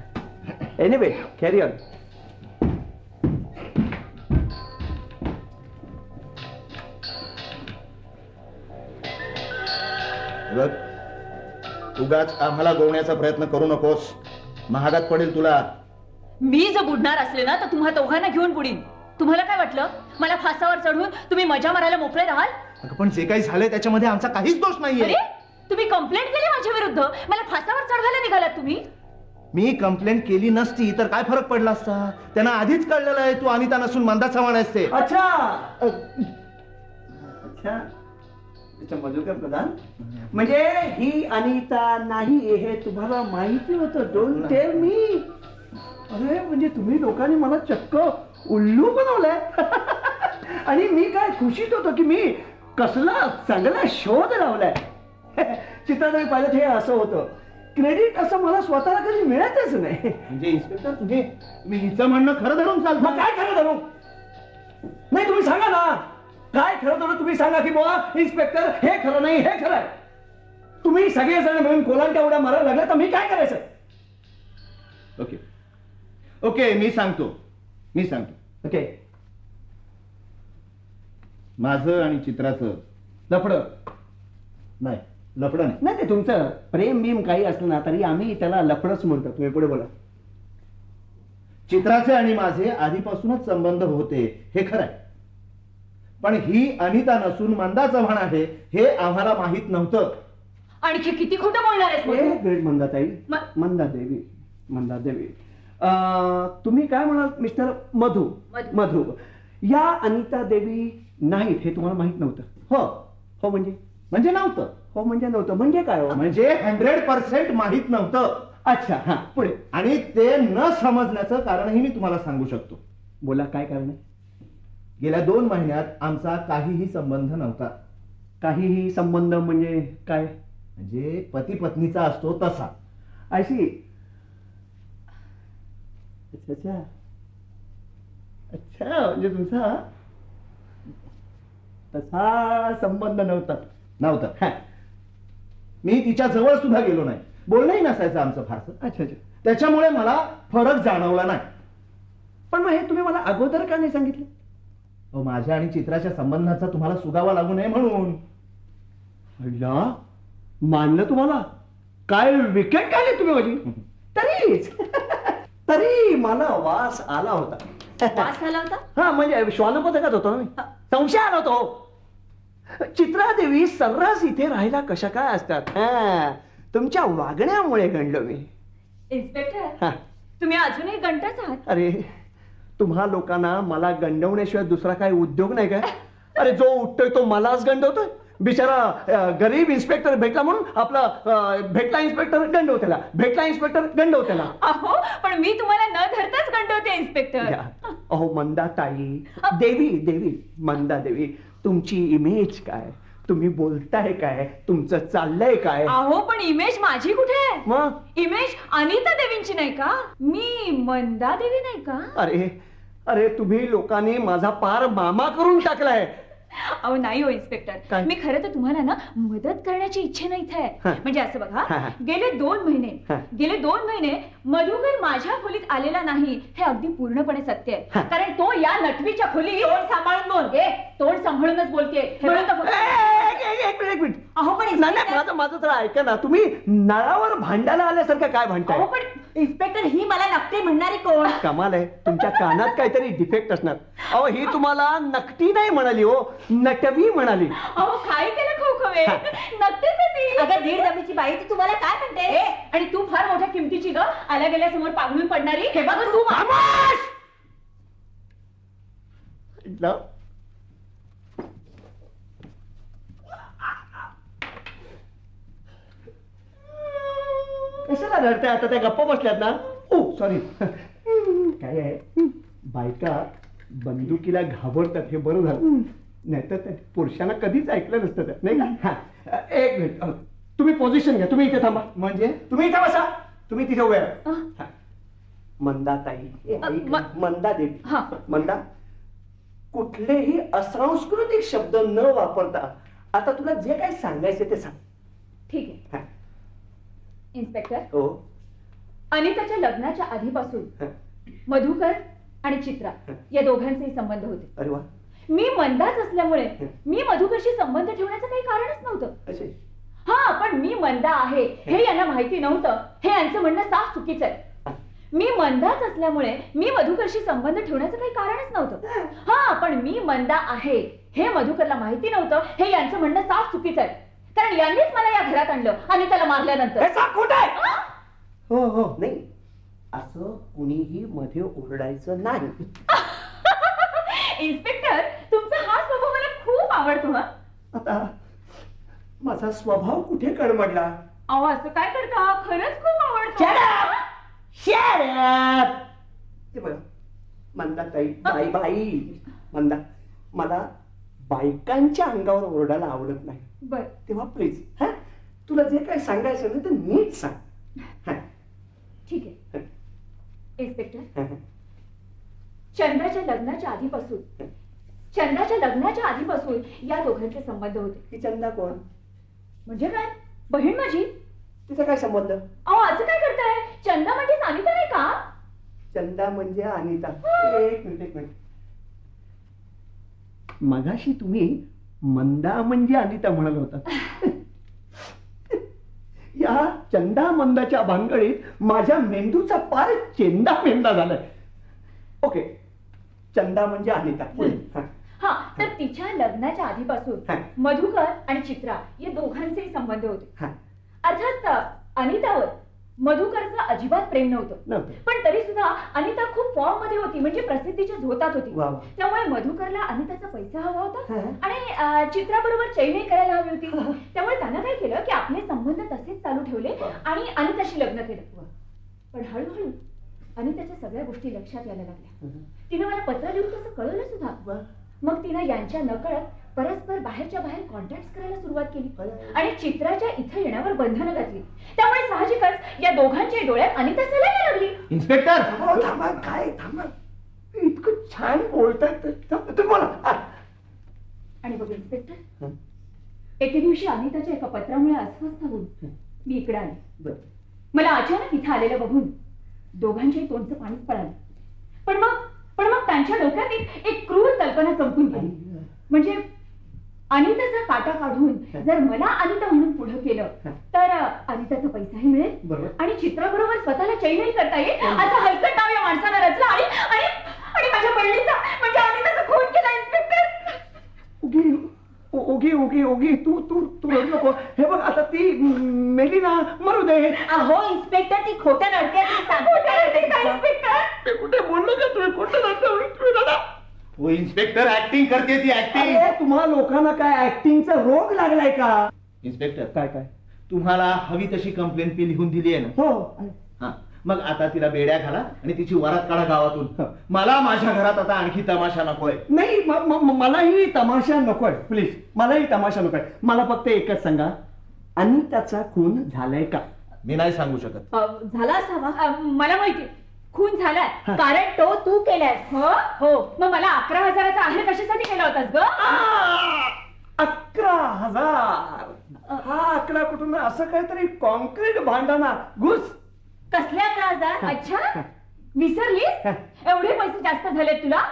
Anyway, carry on. बघ, उगाच आम्हाला गोवण्याचा प्रयत्न करू नकोस. महागात पडेल तुला. मी जर बुडणार असले ना तर तुम्हा दोघांना घेऊन बुडीन. तुम्हाला काय वाटलं, मला फासावर चढून तुम्ही मजा मारायला मोकळे राहाल? अगं, पण जे काही झालंय त्याच्यामध्ये आमचा काहीच दोष नाहीये. अरे, तुम्ही कंप्लेंट केली माझ्या विरुद्ध, मला फासावर चढवायला निघालात तुम्ही. मी कंप्लेंट केली नसती तर काय फरक पडला असता? त्यांना आधीच कळलेलं आहे तू अनिता नसून मंदा चव्हाण असते. अच्छा अच्छा. मधुकर प्रधान, म्हणजे ही अनिता नाही हे तुम्हाला माहिती होतं? Don't tell me. अरे, म्हणजे तुम्ही लोकांनी मला चक्क उल्लू बनवलंय. आणि मी काय खुशीत होतो की मी कसला चांगला शोध लावलाय. चित्रात पाहिलं हे असं होतं. क्रेडिट असं मला स्वतःला कधी मिळतच नाही. म्हणजे इन्स्पेक्टर, तुम्ही हिचं म्हणणं खरं धरून चालतं. मग काय खरं धरू? नाही, तुम्ही सांगा ना काय खरं धरू. तुम्ही सांगा की बुवा इन्स्पेक्टर हे खरं नाही, हे खरं आहे. तुम्ही सगळेजण मिळून कोलांट्या उड्या मारायला लागल्या तर मी काय करायचं? ओके ओके, मी सांगतो. ओके. माझं आणि चित्राचं लफडं नाही, लफडं नाही. नाही, ते तुमचं प्रेम बीम काही असलं ना तरी आम्ही त्याला लफडच म्हणतो. तुम्ही पुढे बोला. चित्राचे आणि माझे आधीपासूनच संबंध होते हे खरं आहे. पण ही अनिता नसून मंदा चव्हाण आहे हे आम्हाला माहित नव्हतं. आणखी किती खोटं बोलणार आहेस मधू? एक मिनिट मंदाताई. मंदादेवी, तुम्ही काय म्हणाल मिस्टर मधू? मधू, या अनिता देवी नाहीत हे तुम्हाला माहित नव्हतं? हो म्हणजे नव्हतं. हो म्हणजे नव्हतं म्हणजे काय हो? म्हणजे 100% माहित नव्हतं. अच्छा, हा पुढे. आणि ते न समजण्याचं कारणही मी तुम्हाला सांगू शकतो. बोला, काय कारण आहे? गेल्या 2 महिन्यात आमचा काहीही संबंध नव्हता. काहीही संबंध म्हणजे काय? म्हणजे पती पत्नीचा असतो तसा. अशी अच्छा अच्छा अच्छा, म्हणजे तुमचा तसा संबंध नव्हता. नव्हतं. मी तिच्या जवळ सुद्धा गेलो नाही, बोलणंही नसायचं आमचं फारसं. अच्छा अच्छा. त्याच्यामुळे मला फरक जाणवला नाही. पण मग हे तुम्ही मला अगोदर का नाही सांगितलं? अहो, माझ्या आणि चित्राच्या संबंधाचा तुम्हाला सुगावा लागू नये म्हणून. अय्या, मानलं तुम्हाला. काय विकेट काढली तुम्ही माझी. तरीच तरी मला वास आला होता. वास आला होता? हा, म्हणजे श्वानपथकात होतो ना मी. संशय आला होतो. चित्रादेवी सर्रास इथे राहायला कशा काय असतात. तुमच्या वागण्यामुळे गणलो मी. इन्स्पेक्टर, हा. तुम्ही अजूनही गंटच आहात. अरे, तुम्हा लोकांना मला गंडवण्याशिवाय दुसरा काही उद्योग नाही काय? अरे, जो उठतोय तो मलाच गंडवतोय. बिचारा गरीब इन्स्पेक्टर भेटला म्हणून आपला भेटला इन्स्पेक्टर गंडव त्याला, भेटला इन्स्पेक्टर गंडव त्याला. अहो, पण मी तुम्हाला न धरताच गंटवते इन्स्पेक्टर. अहो मंदाताई, देवी देवी, मंदा देवी, तुमची इमेज काय? तुम्ही बोलताय काय? तुमचं चाललंय काय? अहो, पण इमेज माझी कुठे आहे? मग इमेज अनिता देवींची नाही का? मी मंदा देवी नाही का? अरे अरे, तुम्ही लोकांनी माझा पार मामा करून टाकलाय. अहो नाही हो इन्स्पेक्टर, काय? मी खरं तर तुम्हाला ना मदत करण्याची इच्छा नाही हा. आहे. म्हणजे असं हा, बघा, हा. गेले 2 हा. महिने मधुकर माझ्या खोलीत आलेला नाही हे अगदी पूर्णपणे सत्य हा. आहे. कारण तो या नटवीच्या खोलीत तोंड सांभाळून बोल. तोंड सांभाळूनच बोलते. म्हणून तर एक मिनिट. अहो पण नाही नाही, माझं माझं तर ऐका ना. तुम्ही नळावर भांडायला आल्यासारखं काय म्हणताय? अहो पण इन्स्पेक्टर, ही मला नक्की म्हणणारी कोण? कमाल आहे, तुमच्या कानात काहीतरी डिफेक्ट असणार. अहो, ही तुम्हाला नकटी नाही म्हणाली हो, नटवी म्हणाली. अहो खाई त्याला खवखवे. नक्कीच आहे ती. अगं, 1.5 डबीची बाई, ती तुम्हाला काय म्हणते? आणि तू फार मोठ्या किमतीची ग, आल्या गेल्या समोर पांघरून पडणारी. हे बघ तू खामोश! ल- कशाला रडताय आता? त्या गप्पा बसल्यात ना. ओ सॉरी. काय आहे, बायका बंदुकीला घाबरतात हे बरं झालं. नाहीतर त्या पुरुषांना कधीच ऐकलं नसतं ते, नाही का? हा, एक मिनिट. तुम्ही पोझिशन घ्या. तुम्ही इथे थांबा. म्हणजे तुम्ही इथे बसा. तुम्ही तिथे उभे राहा. अह. हा. मंदाताई, मंदा देवी, हा. मंदा, कुठलेही असांस्कृतिक शब्द न वापरता आता तुला जे काही सांगायचे ते सांग. ठीक आहे हा. इन्स्पेक्टर, हो. अनिताच्या लग्नाच्या आधीपासून हा. मधुकर आणि चित्रा या दोघांचेही संबंध होते. अरे वा. मी मंदाच असल्यामुळे मी मधुकरशी संबंध ठेवण्याचं काही कारणच नव्हतं. असे हा, पण मी मंदा आहे हे यांना माहिती नव्हतं हे यांचं म्हणणं साफ चुकीचं आहे. मी मंदाच असल्यामुळे मी मधुकरशी संबंध ठेवण्याचं काही कारणच नव्हतं. हा, पण मी मंदा आहे हे मधुकरला माहिती नव्हतं हे यांचं म्हणणं साफ चुकीचं आहे. कारण यांनीच मला या घरात आणलं आणि त्याला मारल्यानंतर. हे साफ खोटं आहे. हो हो, नाही असं कुणीही मध्ये ओरडायचं नाही. इन्स्पेक्टर, तुमचा हा स्वभाव मला खूप आवडतो. हा, आता माझा स्वभाव कुठे कडमडला? अहो असं काय करता? खरंच खूप आवडतो. Shut up! Shut up! हे बघा, मंदा ताई, बाई बाई, मंदा, मला बायकांच्या अंगावर ओरडायला आवडत नाही. बर, तेव्हा प्लीज, हा, तुला जे काही सांगायचं ना ते नीट सांग. हा. ठीक आहे. इन्स्पेक्टर, हा, हा. चंद्राच्या लग्नाच्या आधीपासून या दोघांचे संबंध होते. ही चंदा कोण? म्हणजे काय? बहीण माझी. तिचा काय संबंध? अहो असं काय करताय? चंदा म्हणजे अनिता नाही का? चंदा म्हणजे अनिता. एक मिनिट एक मिनिट. मगाशी तुम्ही मंदा म्हणजे अनिता म्हणाल होता. या चंदा मंदाच्या भानगडीत माझ्या मेंदूचा पार चेंदा मेंदा झालाय. ओके, चंदा म्हणजे अनिता. हा. हा, तर तिच्या लग्नाच्या आधीपासून हा. मधुकर आणि चित्रा या दोघांचेही संबंध होते. हा. अर्थात अनितावर मधुकरचं अजिबात प्रेम नव्हतं. नव्हतं. पण तरी सुद्धा अनिता खूप फॉर्म मध्ये होती, म्हणजे प्रसिद्धीच्या झोतात होती. वा वा. त्यामुळे मधुकरला अनिताचा पैसा हवा होता हा. आणि चित्राबरोबर चैनी करायला हवी होती. त्यामुळे त्यानं काय केलं की आपले संबंध तसेच चालू ठेवले आणि अनिताशी लग्न केलं. पण हळूहळू अनिताच्या सगळ्या गोष्टी लक्षात यायला लागल्या. तिने मला पत्र लिहून तसं कळवलं सुद्धा. मग तिनं यांच्या नकळत परस्पर बाहेरच्या बाहेर कॉन्टॅक्ट करायला सुरुवात केली आणि चित्राच्या इथं येण्यावर बंधनं घातली. त्यामुळे साहजिकच या दोघांच्या डोळ्यात अनिता सलायला लागली. इन्स्पेक्टर थांबा काय थांबा, इतकं छान बोलतात तुम्ही बोला. आणि बघ इन्स्पेक्टर, एके दिवशी अनिताच्या एका पत्रामुळे अस्वस्थ होऊन मी इकडे आले. मला अचानक इथं आलेलं बघून दोघांच्याही तोंडचं पाणीच पळालं. पण मग त्यांच्या डोक्यात एक क्रूर कल्पना चमकून गेली. म्हणजे अनिताचा काटा काढून जर मला अनिता म्हणून पुढे केलं तर अनिताचा पैसाही मिळेल आणि चित्राबरोबर स्वतःला चैनही करता येईल असं हलकट नाव या माणसानं रचलं आणि माझ्या बहिणीचा म्हणजे अनिताचा खून केला. इन्स्पेक्टर ओगी ओगी ओगी तू तू तू रडू नको. हे बघ आता ती मेली ना, मरू दे. अहो इन्स्पेक्टर, ती खोटं रडते. ते कुठे बोललो का तुम्ही? खोटं तुम्ही दादा. हो इन्स्पेक्टर, ऍक्टिंग करते ती ऍक्टिंग. अरे तुम्हा लोकांना काय ऍक्टिंगचा रोग लागलाय का? इन्स्पेक्टर काय काय तुम्हाला हवी तशी कंप्लेंट मी लिहून दिली आहे ना? हो. हा, मग आता तिला बेड्या घाला आणि तिची वरात काढा गावातून. मला माझ्या घरात आता आणखी तमाशा नकोय. नाही मलाही तमाशा नकोय, प्लीज. मलाही तमाशा नकोय. मला फक्त एकच सांगा, अनिताचा खून झालाय का? मी नाही सांगू शकत. झाला असावा. मला माहिती खून झालाय, कारण तो तू केलाय. हो. मग मला 11,000चा आहेर कशासाठी केला होतास ग? 11,000. हा आकडा कुठून? असं काहीतरी कॉन्क्रीट भांडाना घुस. कसल्या 11,000? अच्छा, विसरलीस? एवढे पैसे जास्त झालेत तुला?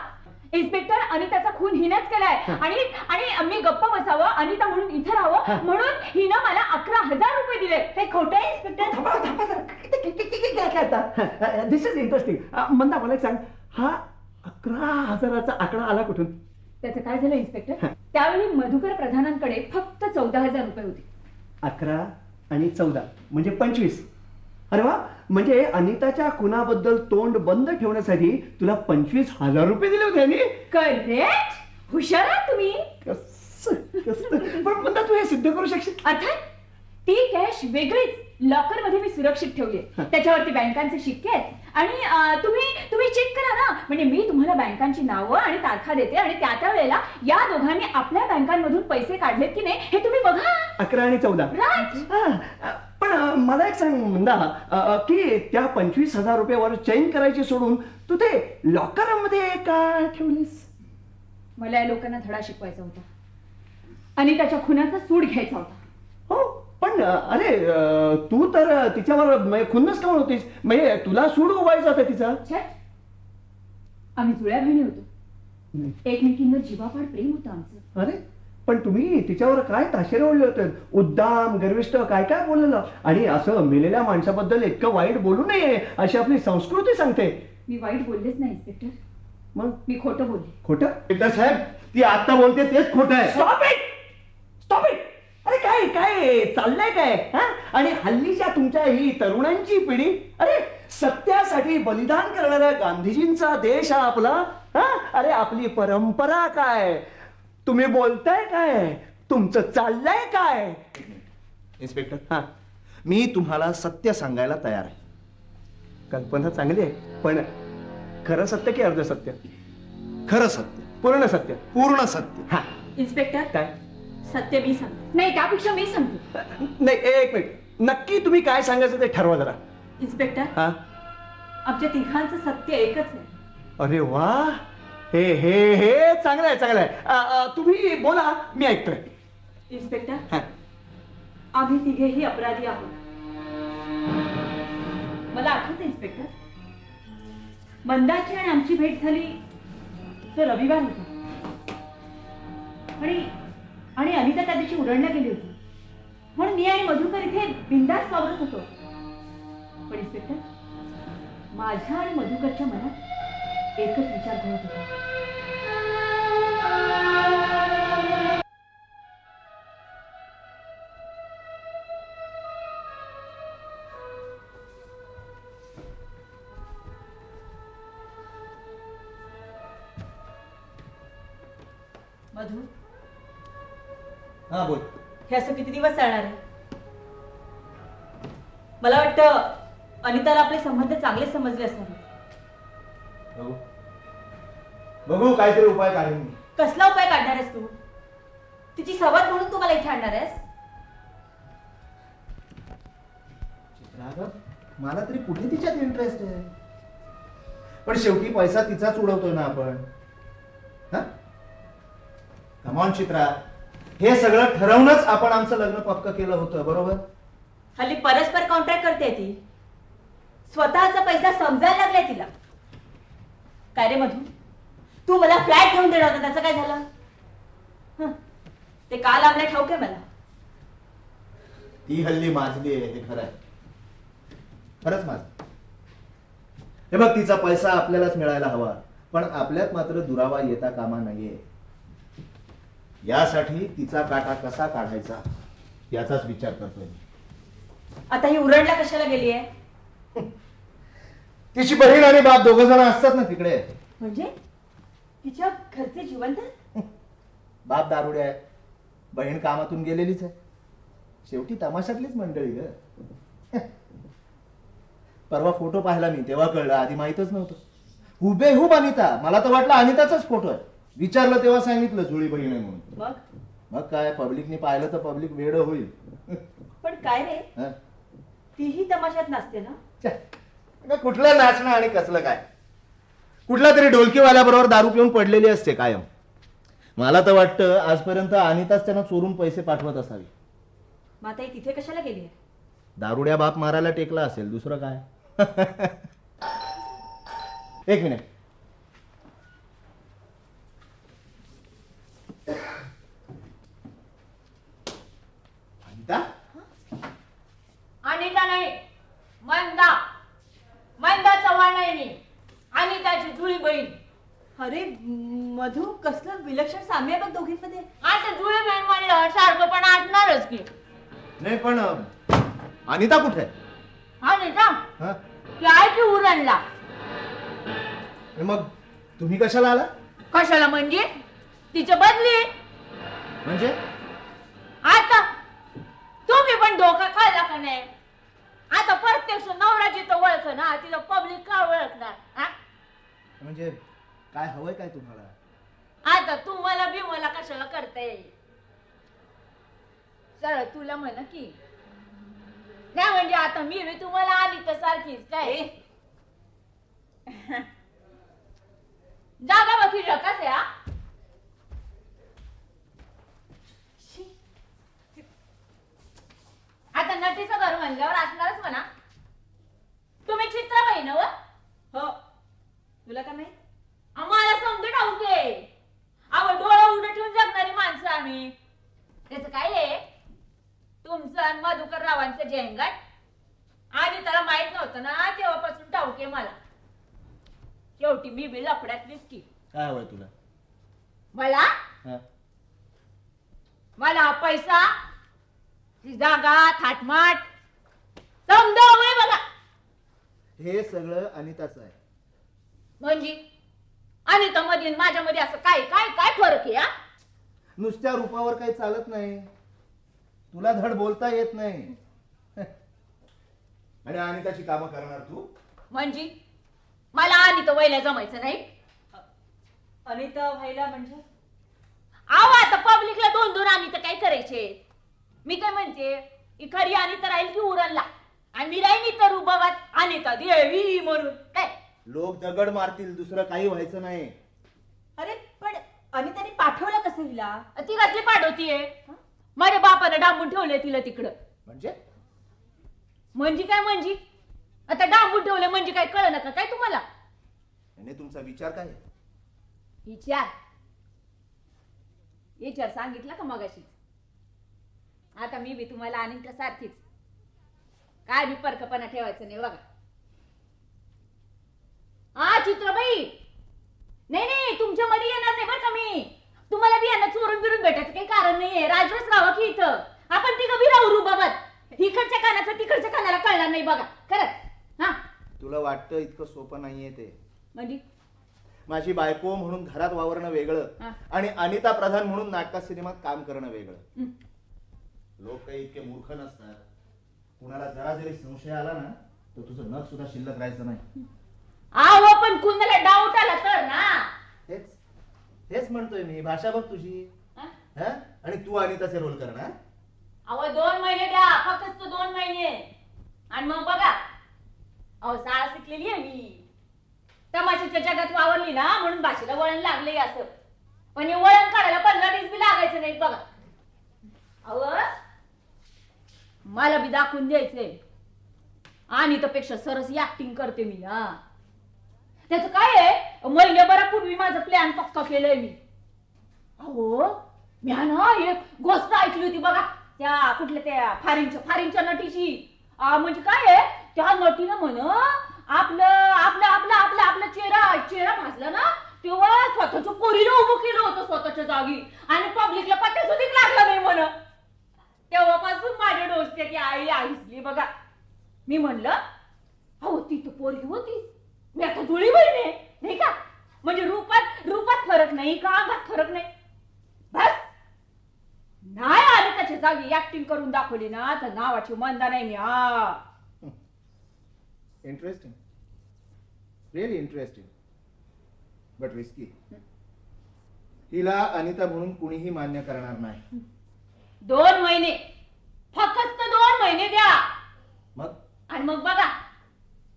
इन्स्पेक्टर, अनिताचा खून हिनच केलाय आणि मी गप्प बसावं, अनिता म्हणून इथे राहावं म्हणून हिनं मला 11,000 रुपये दिले. हे खोटं आहे inspector? This is interesting. Manda मला एक सांग, हा 11,000चा आकडा आला कुठून? त्याचं काय झालं इन्स्पेक्टर? त्यावेळी मधुकर प्रधानांकडे फक्त 14,000 रुपये होते. 11 आणि 14 म्हणजे 25. अरे वा, म्हणजे अनिताच्या खुनाबद्दल तोंड बंद ठेवण्यासाठी तुला 25,000 रुपये दिले होते. करेक्ट, हुशार आहात तुम्ही. पण म्हणता तू हे सिद्ध करू शकशील? अर्थात. ती कॅश वेगळीच लॉकर मध्ये मी सुरक्षित ठेवली. त्याच्यावरती बँकांचे शिक्के आहेत आणि तुम्ही चेक करा ना. म्हणजे मी तुम्हाला बँकांची नावं आणि तारखा देते आणि त्या वेळेला या दोघांनी आपल्या बँकांमधून पैसे काढलेत की नाही हे तुम्ही बघा. 11 आणि 14. पण मला एक सांग मंदा, की त्या 25,000 रुपयावर चैन करायची सोडून तू ते लॉकर मध्ये का ठेवलीस? मला या लोकांना धडा शिकवायचा होता आणि त्याच्या खुनाचा सूड घ्यायचा होता. हो, पण अरे तू तर तिच्यावर खुन्नस का होतीस? म्हणजे तुला सूड उभायचा होता तिचा. आम्ही जुळ्या बहिणी होतो. एकमेकींवर जीवापाड प्रेम होतं आमचं. अरे पण तुम्ही तिच्यावर काय ताशेरे ओढले होते? उद्दाम, गर्विष्ठ, काय काय बोललेलं. आणि असं मेलेल्या माणसाबद्दल इतकं वाईट बोलू नये अशी आपली संस्कृती सांगते. मी वाईट बोललेच नाही इन्स्पेक्टर. मग मी खोटं बोलले. खोटं? साहेब, ती आता बोलते तेच खोटं आहे. Stop it, stop it. अरे काय काय चाललंय काय? आणि हल्लीच्या तुमच्या ही तरुणांची पिढी, अरे सत्यासाठी बलिदान करणाऱ्या गांधीजींचा देश हा आपला. अरे आपली परंपरा काय? तुम्ही बोलताय काय? तुमचं चाललंय काय? इन्स्पेक्टर, मी तुम्हाला सत्य सांगायला तयार आहे. कल्पना चांगली आहे, पण खरं सत्य की अर्ध सत्य? खरं सत्य, पूर्ण सत्य. पूर्ण सत्य. इन्स्पेक्टर, काय? सत्य मी सांगते. नाही, त्यापेक्षा मी सांगते. नाही, एक मिनिट. नक्की तुम्ही काय सांगायचं ते ठरवा जरा. इन्स्पेक्टर, आमच्या तिघांचं सत्य एकच आहे. अरे वा, हे हे हे चांगलं आहे, चांगलं आहे. तुम्ही बोला, मी ऐकतोय. इन्स्पेक्टर, आम्ही तिघेही अपराधी आहोत. मला आठवतं इन्स्पेक्टर, मंदाची आणि आमची भेट झाली तो रविवार होता आणि अनिता त्या दिवशी उरणला गेली होती. म्हणून मी आणि मधुकर इथे बिंदास वावरत होतो. पण इन्स्पेक्टर, माझ्या आणि मधुकरच्या मनात एकच विचार घडत होता. मधु, हा बोल. हे असं किती दिवस चालणार आहे? मला वाटतं अनिताला आपले संबंध चांगले समजले असणार. बघू काहीतरी उपाय काढेन मी. कसला उपाय काढणार आहेस तू? तिची सवत म्हणून तू मला इथे आणणार आहेस? चित्रा, मला तरी कुठे तिच्यात इंटरेस्ट आहे, पण शेवटी पैसा तिचाच उडवतोय ना आपण. कमॉन चित्रा, हे सगळं ठरवूनच आपण आमचं लग्न पक्क केलं होतं, बरोबर? हल्ली परस्पर कॉन्ट्रॅक्ट करते ती. स्वतःचा पैसा समजायला लागलाय तिला. काय रे मधू, तू मला फ्लॅट घेऊन देणार होता, त्याचं काय झालं? ते काल आपल्या ठाऊक आहे मला. ती हल्ली माजली आहे, हे खरं आहे, खरंच माज. हे बघ, तिचा पैसा आपल्यालाच मिळायला हवा, पण आपल्यात मात्र दुरावा येता कामा नाहीये. यासाठी तिचा काटा कसा काढायचा याचाच विचार करतोय मी. आता ही उरणला कशाला गेली आहे? तिची बहीण आणि बाप दोघ जण असतात ना तिकडे. म्हणजे तिच्या घरचे जिवंत? बाप दारुडे आहे, बहीण कामातून गेलेलीच आहे. शेवटी तमाशातलीच मंडळी ग. परवा फोटो पाहिला मी, तेव्हा कळलं, आधी माहितच नव्हतं. हुबेहूब अनिता. मला तर वाटलं अनिताचाच फोटो आहे. विचारलं तेव्हा सांगितलं जुळी बहीण आहे म्हणून. मग काय, पब्लिकने पाहिलं तर पब्लिक वेड होईल. पण काय रे, तीही तमाशात नसते ना? कुठलं नाचणं आणि कसलं काय, कुठला तरी ढोलकीवाल्या बरोबर दारू पिऊन पडलेली असते कायम. मला तर वाटतं आजपर्यंत अनिताच त्यांना चोरून पैसे पाठवत असावी. मग आता ही तिथे कशाला गेली आहे? दारुड्या बाप मारायला टेकला असेल, दुसरं काय. एक मिनिट. अनिता? अनिता नाही, मंदा. मंदा चव्हाण आहे मी, अनिताची जुळी बहीण. अरे मधू, कसलं विलक्षण साम्य आहे बघ दोघींमध्ये. आता जुळी बहीण म्हणलं सारखं पण असणारच की. नाही, पण अनिता कुठे आहे? अनिता हा? काय की उरणला. मग तुम्ही कशाला आला? कशाला म्हणजे तिच्या बदली. म्हणजे आता तुम्ही पण धोका खाल्ला का नाही? आता प्रत्यक्ष नवरा जिथं ओळख ना, तिथं पब्लिक का ओळखणार? म्हणजे काय हवंय काय तुम्हाला? आता तू मला बी मला कशाला करते? सरळ तुला म्हणा की नाही, म्हणजे आता मी बी तुम्हाला आली तर सारखीच काय? जागा बघी कसे हा? आता नटीचं घर म्हणल्यावर असणारच म्हणा. तुम्ही चित्राबाई ना? हो, तुला काय माहित? आम्हाला समजून ठाऊके. आपण डोळा उघडे ठेवून जगणारी माणसं आम्ही. त्याच काय आहे, तुमचं आणि मधुकर रावांचं झेंगट आणि त्याला माहित नव्हतं ना, तेव्हापासून ठाऊके मला. शेवटी मी बी लफड्यातलीच की. काय हवंय तुला? मला मला पैसा, ती जागा, थाटमाट समजा हवंय बघा. हे सगळं अनिताचं आहे. म्हणजे अनिता मध्ये माझ्या मध्ये असं काय काय काय फरक आहे? नुसत्या रूपावर काही चालत नाही. तुला धड बोलता येत नाही आणि अनिताची कामं करणार तू. म्हणजे मला अनिता व्हायला जमायचं नाही. अनिता व्हायला म्हणजे? आव आता पब्लिकला दोन दोन अनिता काय करायचे? मी काय म्हणते, खरी अनिता राहील की उरणला, आणि मी राहील इतर रुबाबात अनिता देवी म्हणून. काय लोक दगड मारतील, दुसरं काही व्हायचं नाही. अरे पण अनिताने पाठवलं कसं हिला? ती कसली पाठवतीये? माझ्या बापानं डांबून ठेवले तिला तिकडं. म्हणजे म्हणजे काय म्हणजे? आता डांबून ठेवले म्हणजे काय कळ नका काय तुम्हाला? तुमचा विचार काय? विचार विचार सांगितला का मगाशीच? आता मी बी तुम्हाला अनिता सारखीच काय बी परकपणा ठेवायचं नाही बघा. चित्रबाई, नाही नाही तुमच्या मध्ये येणार नाही बरं का मी. तुम्हाला बी यांना चोरून बिरून भेटायचं काही कारण नाहीये. राजवस राहावं की इथं आपण तिघं बी राहू रुबाबात. इकडच्या कानाचं तिकडच्या कानाला कळणार नाही बघा खरंच. हा, तुला वाटतं इतकं सोपं नाहीये ते? म्हणजे माझी बायको म्हणून घरात वावरणं वेगळं आणि अनिता प्रधान म्हणून नाटकात सिनेमात काम करणं वेगळं. लोक काही इतके मूर्ख नसतात. कुणाला जरा जरी संशय आला ना तर तुझं नख सुद्धा शिल्लक राहायचं नाही. आहो पण कुणाला डाऊट आला तर ना. हेच म्हणतोय मी. भाषा बघ तुझी. हा? आणि तू अनिताचे रोल करणार? अहो 2 महिने द्या, फक्त 2 महिने, आणि मग बघा. अहो शाळा शिकलेली आहे मी, तमाशाच्या जगात वावरली ना, म्हणून भाषेला वळण लागले असं. पण हे वळण काढायला 15 दिवस बी लागायचं नाही बघा. अहो मला बी दाखवून द्यायचंय. आणि त्यापेक्षा सरस ऍक्टिंग करते मी. हा, त्याचं काय आहे, महिन्याभरापूर्वी माझं प्लॅन पक्का केलंय मी. अहो मी ना एक गोष्ट ऐकली होती बघा, त्या कुठल्या त्या फारिनच्या नटीची. म्हणजे काय आहे, त्या नटीनं म्हण आपलं आपलं आपलं आपलं आपला चेहरा भाजला ना, तेव्हा स्वतःच्या पोरीला उभं केलं होतं स्वतःच्या जागी, आणि पब्लिकला पत्त्या सुधीक लागला नाही म्हण. तेव्हापासून माझ्या डोसक्याची आई आईसली बघा. मी म्हणलं अहो ती तर पोरगी होती, मी आता जुळी बहिणी नाही का, म्हणजे रूपात फरक नाही का, अंगात फरक नाही. बस नाही आले त्याच्या जागी ऍक्टिंग करून दाखवली ना, तर नावाची मंदा नाही मी. हा, interesting, really interesting, but risky. हिला अनिता म्हणून कुणीही मान्य करणार नाही. 2 महिने, फक्त 2 महिने द्या. मग आणि मग बघा,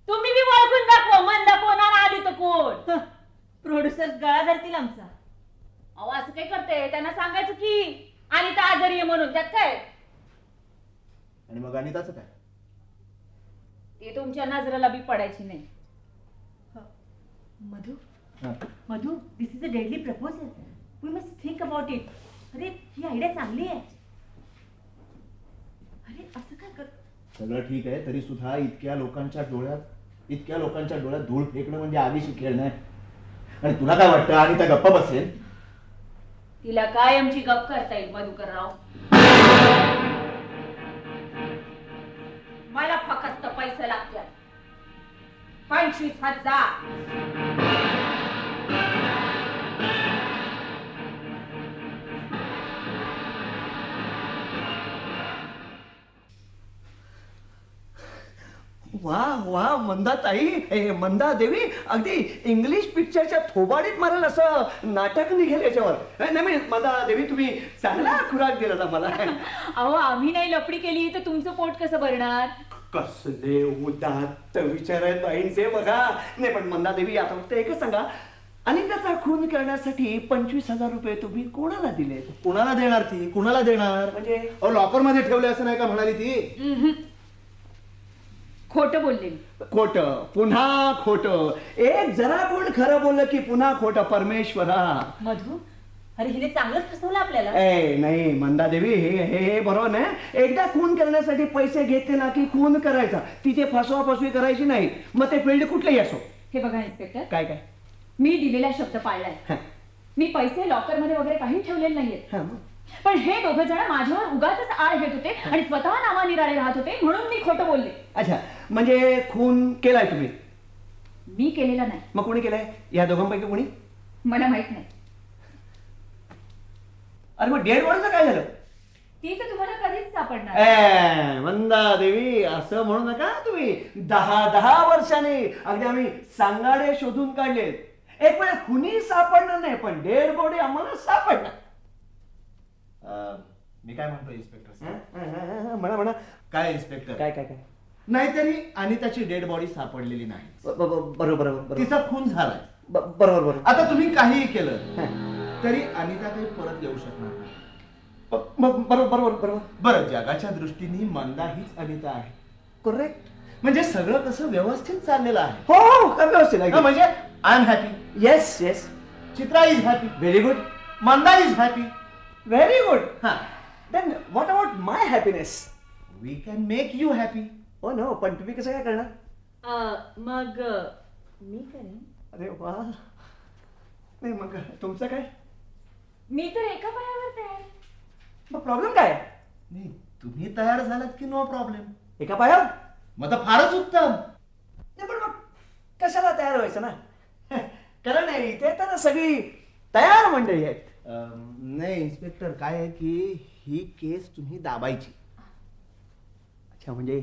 तुम्ही बी ओळखून दाखवा मंदा कोण आणि आली तर कोण. प्रोड्युसर गळा धरतील आमचा. अहो असं काय करते, त्यांना सांगायचं की अनिता आजारी आहे म्हणून, त्यात काय. आणि मग अनिताचं काय? ते तुमच्या नजरेला बी पडायची नाही. Madhu, this is a deadly proposal. We must think about it. अरे ही आयडिया चांगली आहे. अरे असं काय कर. सगळं ठीक आहे, तरी सुद्धा इतक्या लोकांच्या डोळ्यात धूळ फेकणं म्हणजे आगीशी खेळणं आहे. आणि तुला काय वाटतं अनिता गप्प बसेल? तिला कायमची गप करता येईल मधुकरराव. मला फक्त पैसे लागतात 25,000. वा वा मंदाताई, मंदा देवी, अगदी इंग्लिश पिक्चरच्या थोबाडीत मारेल असं नाटक निघेल याच्यावर. नाही मंदा देवी, तुम्ही चांगला खुराक दिला मला. अहो आम्ही नाही लफडी केली तर तुमचं पोट कसं भरणार. कसले उदात्त विचार आहेत बाईंचे बघा. नाही पण मंदा देवी, आता फक्त एकच सांगा, आणि त्याचा खून करण्यासाठी 25,000 रुपये तुम्ही कोणाला दिले? कुणाला देणार ती? कुणाला देणार म्हणजे लॉकर मध्ये ठेवले असं नाही का म्हणाली ती? खोटं बोलले. खोट, पुन्हा खोट. एक जरा कोण खरं बोललं की पुन्हा खोट. परमेश्वरा. मधु, अरे हिने चांगलंच फसवलं आपल्याला. नाही मंदा देवी, हे बरोबर नाही. एकदा खून करण्यासाठी पैसे घेते ना की खून करायचा, तिथे फसवाफसवी करायची नाही. मग ते फील्ड कुठलंही असो. हे बघा इन्स्पेक्टर, काय मी दिलेला शब्द पाळलाय. मी पैसे लॉकर मध्ये वगैरे काही ठेवलेले नाहीये. पण हे दोघं जण माझ्यावर उगाच आळ घेत होते आणि स्वतः नावानिराळे राहत होते, म्हणून मी खोटं बोलले. अच्छा, म्हणजे खून केलाय तुम्ही? मी केलेला नाही. मग कोणी केलाय या दोघांपैकी? कोणी? मला माहित नाही. अरे मग डेड बॉडीचं काय झालं? ती तर तुम्हाला कधीच सापडणार. मंदा देवी, असं म्हणू नका तुम्ही. 10 वर्षांनी अगदी आम्ही सांगाडे शोधून काढलेत. एक वेळ खुनी सापडणार नाही, पण डेड बॉडी आम्हाला सापडणार. मी काय म्हणतो इन्स्पेक्टर? म्हणा. काय इन्स्पेक्टर? काय नाहीतरी अनिताची डेड बॉडी सापडलेली नाही. बरोबर. तिचा खून झालाय. बरोबर. आता तुम्ही काहीही केलं तरी अनिता काही परत येऊ शकणार नाही. बरोबर. बरं, जगाच्या दृष्टीने मंदा हीच अनिता आहे. करेक्ट. म्हणजे सगळं कसं व्यवस्थित चाललेलं आहे. हो, व्यवस्थित आहे. म्हणजे I am happy. Yes. Chitra is happy. Very good. Manda is happy. Very good. हा, then what about my happiness? We can make you happy. हो नो, पण तुम्ही कसं काय करणार? मग मी करेन. अरे वा. नाही मग तुमचं काय? मी तर एका पायावर तयार. मग प्रॉब्लेम काय? नाही, तुम्ही तयार झालात की नो प्रॉब्लेम. एका पायावर? मग तर फारच उत्तम. नाही पण मग कशाला तयार व्हायचं ना? कारण नाही, इथे तर सगळी तयार मंडळी आहेत. नाही इन्स्पेक्टर, काय आहे की ही केस तुम्ही दाबायची. अच्छा, म्हणजे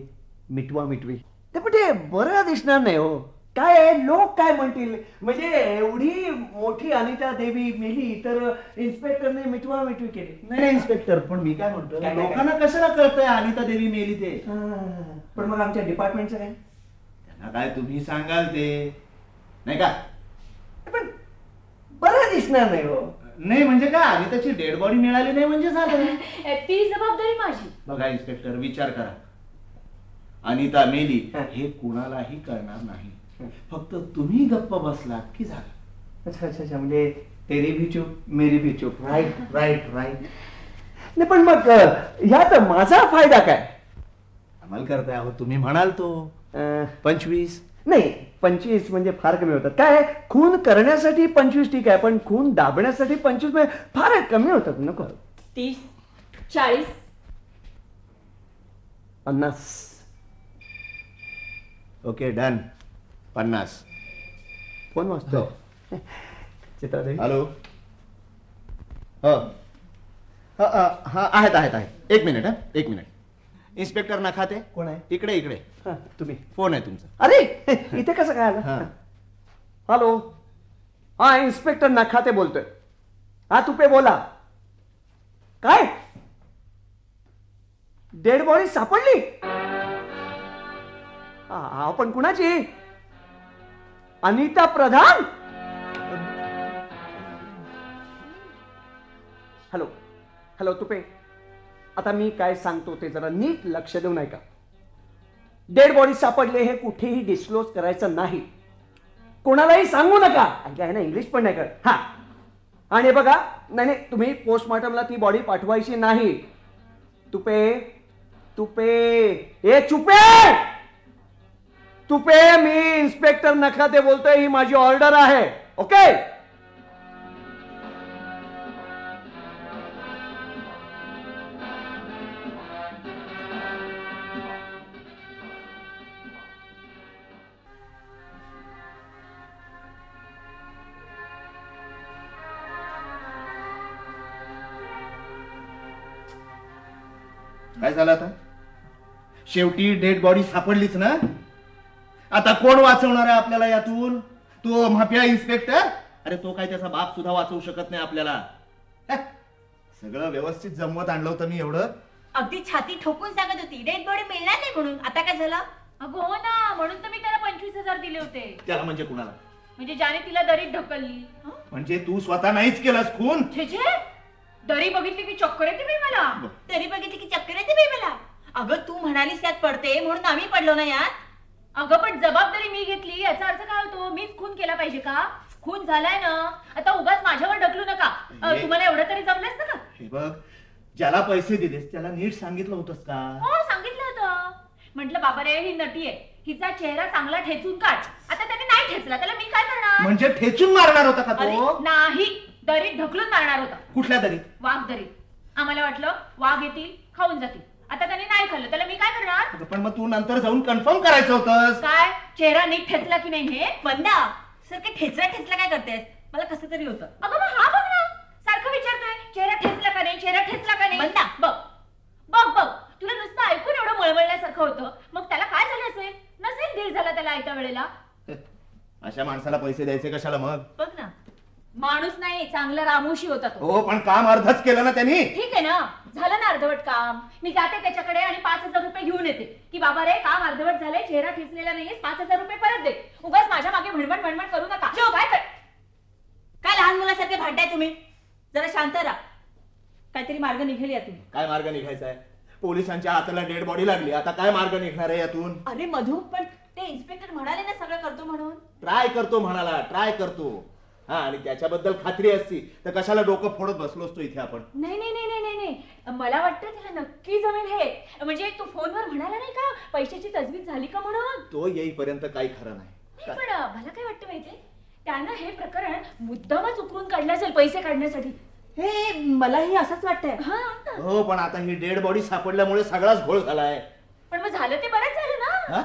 मिटवी. ते पण ते बरं दिसणार नाही हो. काय आहे, लोक काय म्हणतील, म्हणजे एवढी मोठी अनिता देवी मेली तर इन्स्पेक्टरने मिठवा मिठवी केली. नाही नाही इन्स्पेक्टर, पण मी काय म्हणतो काय? लोकांना कशाला कळतंय अनिता देवी मेली ते? पण मग आमच्या डिपार्टमेंटचं काय? त्यांना काय तुम्ही सांगाल ते, नाही का? पण बरं दिसणार नाही हो. नाही म्हणजे काय, अनिताची डेड बॉडी मिळाली नाही म्हणजे झालं. ती जबाबदारी माझी. बघा इन्स्पेक्टर, विचार करा, अनिता मेली हा. हे कुणालाही कळणार नाही, फक्त तुम्ही गप्प बसलात की झालं. अच्छा अच्छा अच्छा, म्हणजे तेरी भी चूप मेरी भी चूप. Right right right. नाही पण मग ह्यात माझा फायदा काय? अमल करताय अहो, तुम्ही म्हणाल तो 25. नाही 25 म्हणजे फार कमी होतात. काय खून करण्यासाठी 25 ठीक आहे, पण खून दाबण्यासाठी 25 म्हणजे फार कमी होतात. नको. 30, 40. 50. Okay done. 50. फोन वाजतो. चित्रादेवी. हॅलो. हो हा आहेत आहेत आहेत, एक मिनिट. एक मिनिट. इन्स्पेक्टर नखाते कोण आहे? इकडे इकडे हा, तुम्ही. फोन आहे तुमचा. अरे इथे कसं काय आलं? हा. हॅलो. हा इन्स्पेक्टर नखाते बोलतोय. हा तुपे बोला. काय डेड बॉडी सापडली? हा पण कुणाची? अनिता प्रधान. हॅलो हॅलो तुपे, आता मी काय सांगतो ते जरा नीट लक्ष देऊन ऐका. डेड बॉडी सापडले हे कुठेही डिस्क्लोज करायचं नाही, कोणालाही सांगू नका. आहे ना, इंग्लिश पण नाही कर. हा आणि बघा, नाही नाही तुम्ही पोस्टमॉर्टमला ती बॉडी पाठवायची नाही. तुपे तुपे ए चुपे तुपे, मी इन्स्पेक्टर नखाते बोलतोय, ही माझी ऑर्डर आहे. ओके. काय झालं आता? शेवटी डेड बॉडी सापडलीच ना. आता कोण वाचवणार आहे आपल्याला यातून? तो माफिया इन्स्पेक्टर? अरे तो काय त्याचा बाप सुद्धा वाचवू शकत नाही आपल्याला. सगळं व्यवस्थित जमवत आणलं होतं मी एवढं. अगदी छाती ठोकून सांगत होती डेड बॉडी मिळणार नाही म्हणून. आता काय झालं? अगं हो ना, म्हणून तर मी त्याला 25,000 दिले होते. त्याला म्हणजे कुणाला? म्हणजे ज्याने तिला दरीत ढकलली. म्हणजे तू स्वतः नाहीच केलंस खून? छे छे, दरी बघितली की चक्कर येते बाई मला. तरी बघितली की चक्कर येते बाई मला. अगं तू म्हणालीस त्यात पडते म्हणून आम्ही पडलो ना यात. अगं पण जबाबदारी मी घेतली, याचा अर्थ काय होतो? मीच खून केला पाहिजे का? खून झालाय ना, आता उगाच माझ्यावर ढकलू नका. तुम्हाला एवढं तरी जमलंच ना. हे बघ, ज्याला पैसे दिलेस त्याला नीट सांगितलं होतंस का? हो सांगितलं होतं. म्हटलं बाबा रे, ही नटी आहे, हिचा चेहरा चांगला ठेचून काढ. आता त्याने नाही ठेचला, त्याला मी काय करणार? म्हणजे ठेचून मारणार होता का तो? नाही, दरीत ढकलून मारणार होता. कुठल्या दरीत? वाघ दरीत. आम्हाला वाटलं वाघ येतील, खाऊन जातील. आता त्याने नाही खाल्लं, त्याला मी काय करणार? पण मग तू नंतर जाऊन कन्फर्म करायचं होतंस. काय चेहरा नीट ठेचला की नाही हे? वंदा सारखं ठेचला ठेचला काय करतेस? मला कसं तरी होतं. अगं मग हा बघ ना, सारखं विचारतोय चेहरा ठेचला का नाही, चेहरा ठेचला का नाही. वंदा बघ बघ बघ, तुला नुसतं ऐकून एवढं मळमळल्यासारखं होतं. मग त्याला काय झालं असेल? नसेल धीर झाला त्याला ऐका वेळेला. अशा माणसाला पैसे द्यायचे कशाला मग? बघ ना. माणूस नाही, चांगला रामोशी होता तो. हो पण काम अर्धच केलं ना त्यांनी. ठीक आहे ना, झालं ना अर्धवट काम. मी जाते त्याच्याकडे आणि 5,000 रुपये घेऊन येते की बाबा रे, काम अर्धवट झालंय, चेहरा ठेचलेला नाहीये, 5,000 रुपये परत दे. उगाच माझ्या मागे भणभण भणभण करू नका. काय कर? काय लहान मुलासारखे भांडताय तुम्ही? जरा शांत राहा. काहीतरी मार्ग निघेल यातून. काय मार्ग निघायचा आहे? पोलिसांच्या हाताला डेड बॉडी लागली, आता काय मार्ग निघणार आहे यातून? अरे मधू, पण ते इन्स्पेक्टर म्हणाले ना सगळं करतो म्हणून. ट्राय करतो म्हणाला, ट्राय करतो. हा, आणि त्याच्याबद्दल खात्री असती तर कशाला डोकं फोडत बसलो असतो इथे आपण. नाही नाही नाही नाही नाही, मला वाटतं त्याला नक्की जमेल हे. म्हणजे तू फोनवर म्हणाला नाही का पैशाची तजवीज झाली का म्हणून? तो येईपर्यंत काही खरं नाही. पण मला काय वाटतं माहितीये, त्यानं हे प्रकरण मुद्दामच उकरून काढलं असेल पैसे काढण्यासाठी. हे मलाही असंच वाटतंय. हा, हो पण आता ही डेड बॉडी सापडल्यामुळे सगळाच घोळ झालाय. पण मग झालं ते बरंच झालं ना. हा?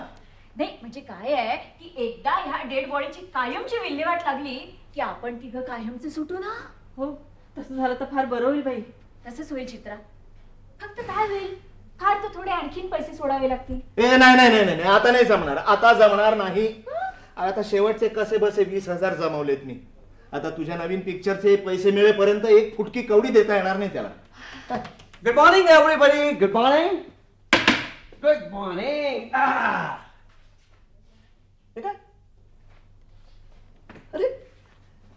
नाही म्हणजे काय आहे की एकदा ह्या डेड बॉडीची कायमची विल्हेवाट लागली की आपण तिघं कायमचे सुटू ना. हो, तसं झालं तर फार बरं होईल बाई. तसंच होईल चित्रा. फक्त काय होईल, फार तर थोडे आणखीन पैसे सोडावे लागतील. ए नाही नाही नाही नाही, आता नाही जमणार, आता जमणार नाही. आता शेवटचे कसे बसे 20,000 जमवलेत मी. आता तुझ्या नवीन पिक्चरचे पैसे मिळेपर्यंत एक फुटकी कवडी देता येणार नाही त्याला. Good morning everybody. Good morning. Good morning. अरे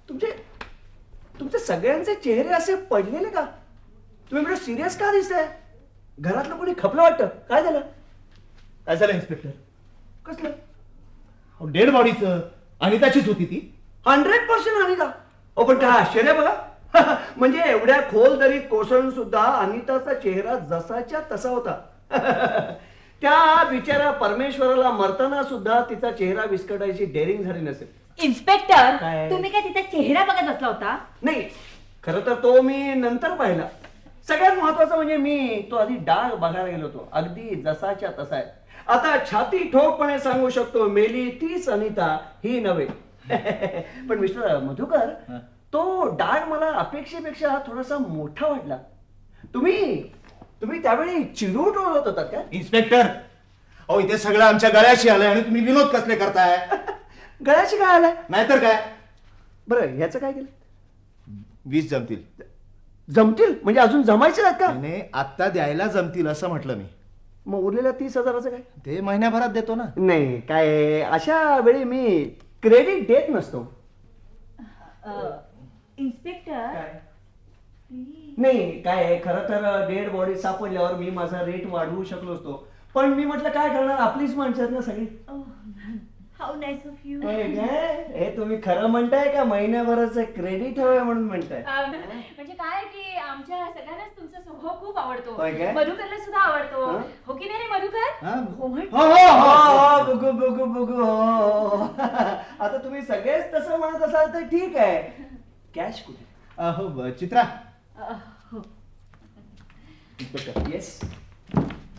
तुमचे सगळ्यांचे चेहरे असे पडलेले का? तुम्ही म्हणजे सिरियस का दिसताय? घरातलं कोणी खपलं वाटतं. काय झालं? काय झालं इन्स्पेक्टर? कसलं? डेड बॉडीचं अनिताचीच होती ती. 100% अनिता. ओ पण काय आश्चर्य बघा. म्हणजे एवढ्या खोल दरीत कोसळून सुद्धा अनिताचा चेहरा जसाच्या तसा होता. त्या बिचारा परमेश्वराला मरताना सुद्धा तिचा चेहरा विस्कटायची डेअरिंग झाली नसेल. इन्स्पेक्टर काय? तुम्ही काय तिचा चेहरा बघत बसला होता? नाही, खरं तर तो मी नंतर पाहिला. सगळ्यात महत्वाचं म्हणजे मी तो आधी डाग बघायला गेलो होतो. अगदी जसाच्या तसा आहे. आता छाती ठोकपणे सांगू शकतो, मेली तीच अनिता, ही नव्हे. पण मिस्टर मधुकर, तो डाग मला अपेक्षेपेक्षा थोडासा मोठा वाटला. तुम्ही त्यावेळी चिरूट ओळखत होतात का? इन्स्पेक्टर, अहो इथे सगळं आमच्या गळ्याशी आलंय आणि तुम्ही विनोद कसले करताय? गळ्याशी काय आलाय? नाहीतर काय. बरं, ह्याचं काय केलं? 20 जमतील. जमतील म्हणजे अजून जमायचे आहेत का? नाही, आत्ता द्यायला जमतील असं म्हटलं मी. मग उरलेल्या 30,000चं काय? ते महिन्याभरात देतो ना. नाही, काय अशा वेळी मी क्रेडिट देत नसतो. इन्स्पेक्टर नाही, काय खरं तर डेड बॉडी सापडल्यावर मी माझा रेट वाढवू शकलो असतो, पण मी म्हटलं काय करणार, आपलीच माणसं आहेत ना सगळी. How nice of you. हे तुम्ही खरं म्हणताय का महिन्याभराचं क्रेडिट हवंय म्हणून म्हणताय? म्हणजे काय की आमच्या सगळ्यांनाच तुमचा स्वभाव खूप आवडतो. होय काय? मधुकरला सुद्धा आवडतो. हा? हो की नाही रे मधुकर? हा? हो म्हण. हो हो हो. बघू बघू बघू. आता तुम्ही सगळेच तसं म्हणत असाल तर ठीक आहे. कॅश कुठे? अहो चित्रा. हो. Inspector, yes.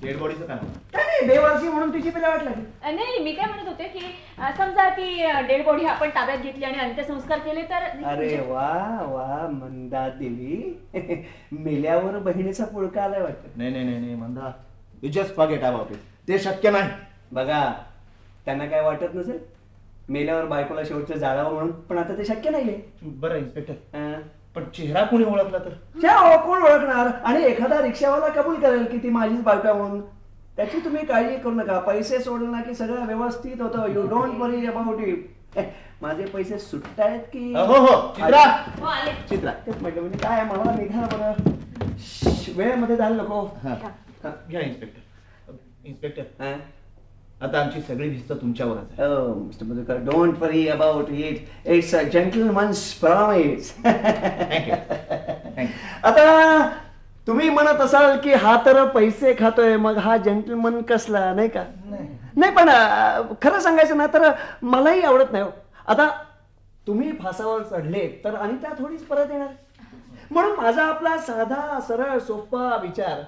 डेड बॉडीचं काय? काय नाही, बेवारसी म्हणून तिची पेला वाट लागली. नाही, मी काय म्हणत होते की समजा ती डेड बॉडी आपण ताब्यात घेतली आणि अंत्यसंस्कार केले तर. अरे वा वा मंदा देवी. मेल्यावर बहिणीचा पुळका आलाय वाटत. नाही नाही नाही Manda, you just forget about it. ते शक्य नाही. बघा, त्यांना काय वाटत नसेल मेल्यावर बायकोला शेवटचं जाळावं म्हणून, पण आता ते शक्य नाहीये. बरं इन्स्पेक्टर, पण चेहरा कोणी ओळखला तर? कोण ओळखणार? आणि एखादा रिक्षावाला कबूल करेल की ती माझीच बायका म्हणून. त्याची तुम्ही काळजी करू नका. पैसे सोडले ना की सगळं व्यवस्थित होतं. You don't worry about it. माझे पैसे सुटतायत की? हो हो चित्रा. हो आले. चित्रा, तेच म्हटलं, म्हणजे काय मला निघा बरं. वेळेमध्ये झालं नको. हा. घ्या इन्स्पेक्टर. इन्स्पेक्टर, हा? आता आमची सगळी भिस्त तुमच्यावरच आहे. Oh, Mr. Madhukar, don't worry about it. It's a gentleman's promise. Thank you. Thank you. आता तुम्ही म्हणत असाल की हा तर पैसे खातोय, मग हा जेंटलमन कसला, नाही का? नाही, पण खरं सांगायचं ना तर मलाही आवडत नाही हो. आता तुम्ही फासावर चढले तर अनिता थोडीच परत येणार. म्हणून माझा आपला साधा सरळ सोपा विचार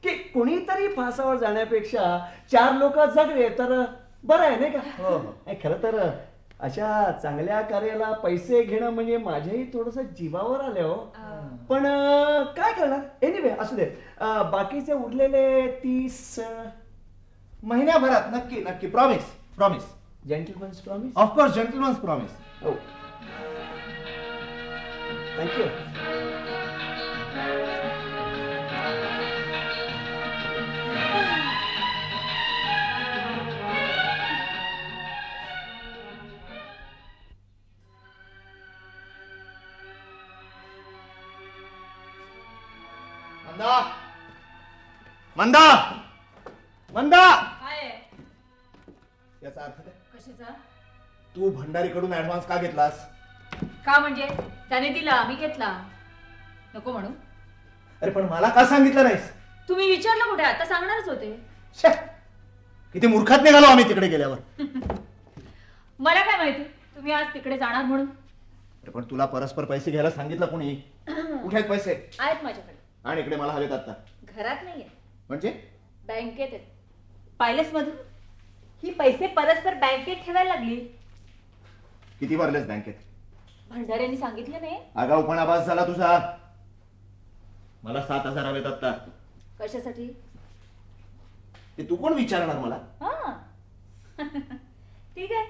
की कुणीतरी फासावर जाण्यापेक्षा 4 लोक जगले तर बरं आहे, नाही का? हो. खरं तर अशा चांगल्या कार्याला पैसे घेणं म्हणजे माझ्याही थोडस जीवावर आले हो. पण काय करणार? एनिवे असू दे. बाकीचे उरलेले 30 महिन्याभरात नक्की नक्की. Promise. Promise. Gentlemen's promise. Of course gentlemen's promise. हो, थँक्यू. मंदा, मंदा, मंदा. काय याचा अर्थ काय? कशाचा? तू भंडारीकडून ऍडव्हान्स का घेतलास? का म्हणजे त्याने दिला, मी घेतला. नको म्हणू. अरे पण मला का सांगितलं नाहीस? तुम्ही विचारलं कुठे? आता सांगणारच होते. छे, किती मूर्खात निघालो आम्ही तिकडे गेल्यावर. मला काय माहिती तुम्ही आज तिकडे जाणार म्हणून. अरे पण तुला परस्पर पैसे घ्यायला सांगितलं कोणी? कुठे आहेत पैसे? आहेत माझ्याकडे. आणि इकडे मला हवेत आता. घरात नाहीये, म्हणजे? बँकेत आहेत. पाहिलंस मधू, ही पैसे परस्पर बँकेत ठेवायला लागली. किती भरलेस बँकेत? भंडाऱ्यांनी सांगितलं नाही. आगाऊपणा बास झाला तुझा. मला 7,000 हवेत आता. कशासाठी? ते तू कोण विचारणार मला? हा ठीक आहे,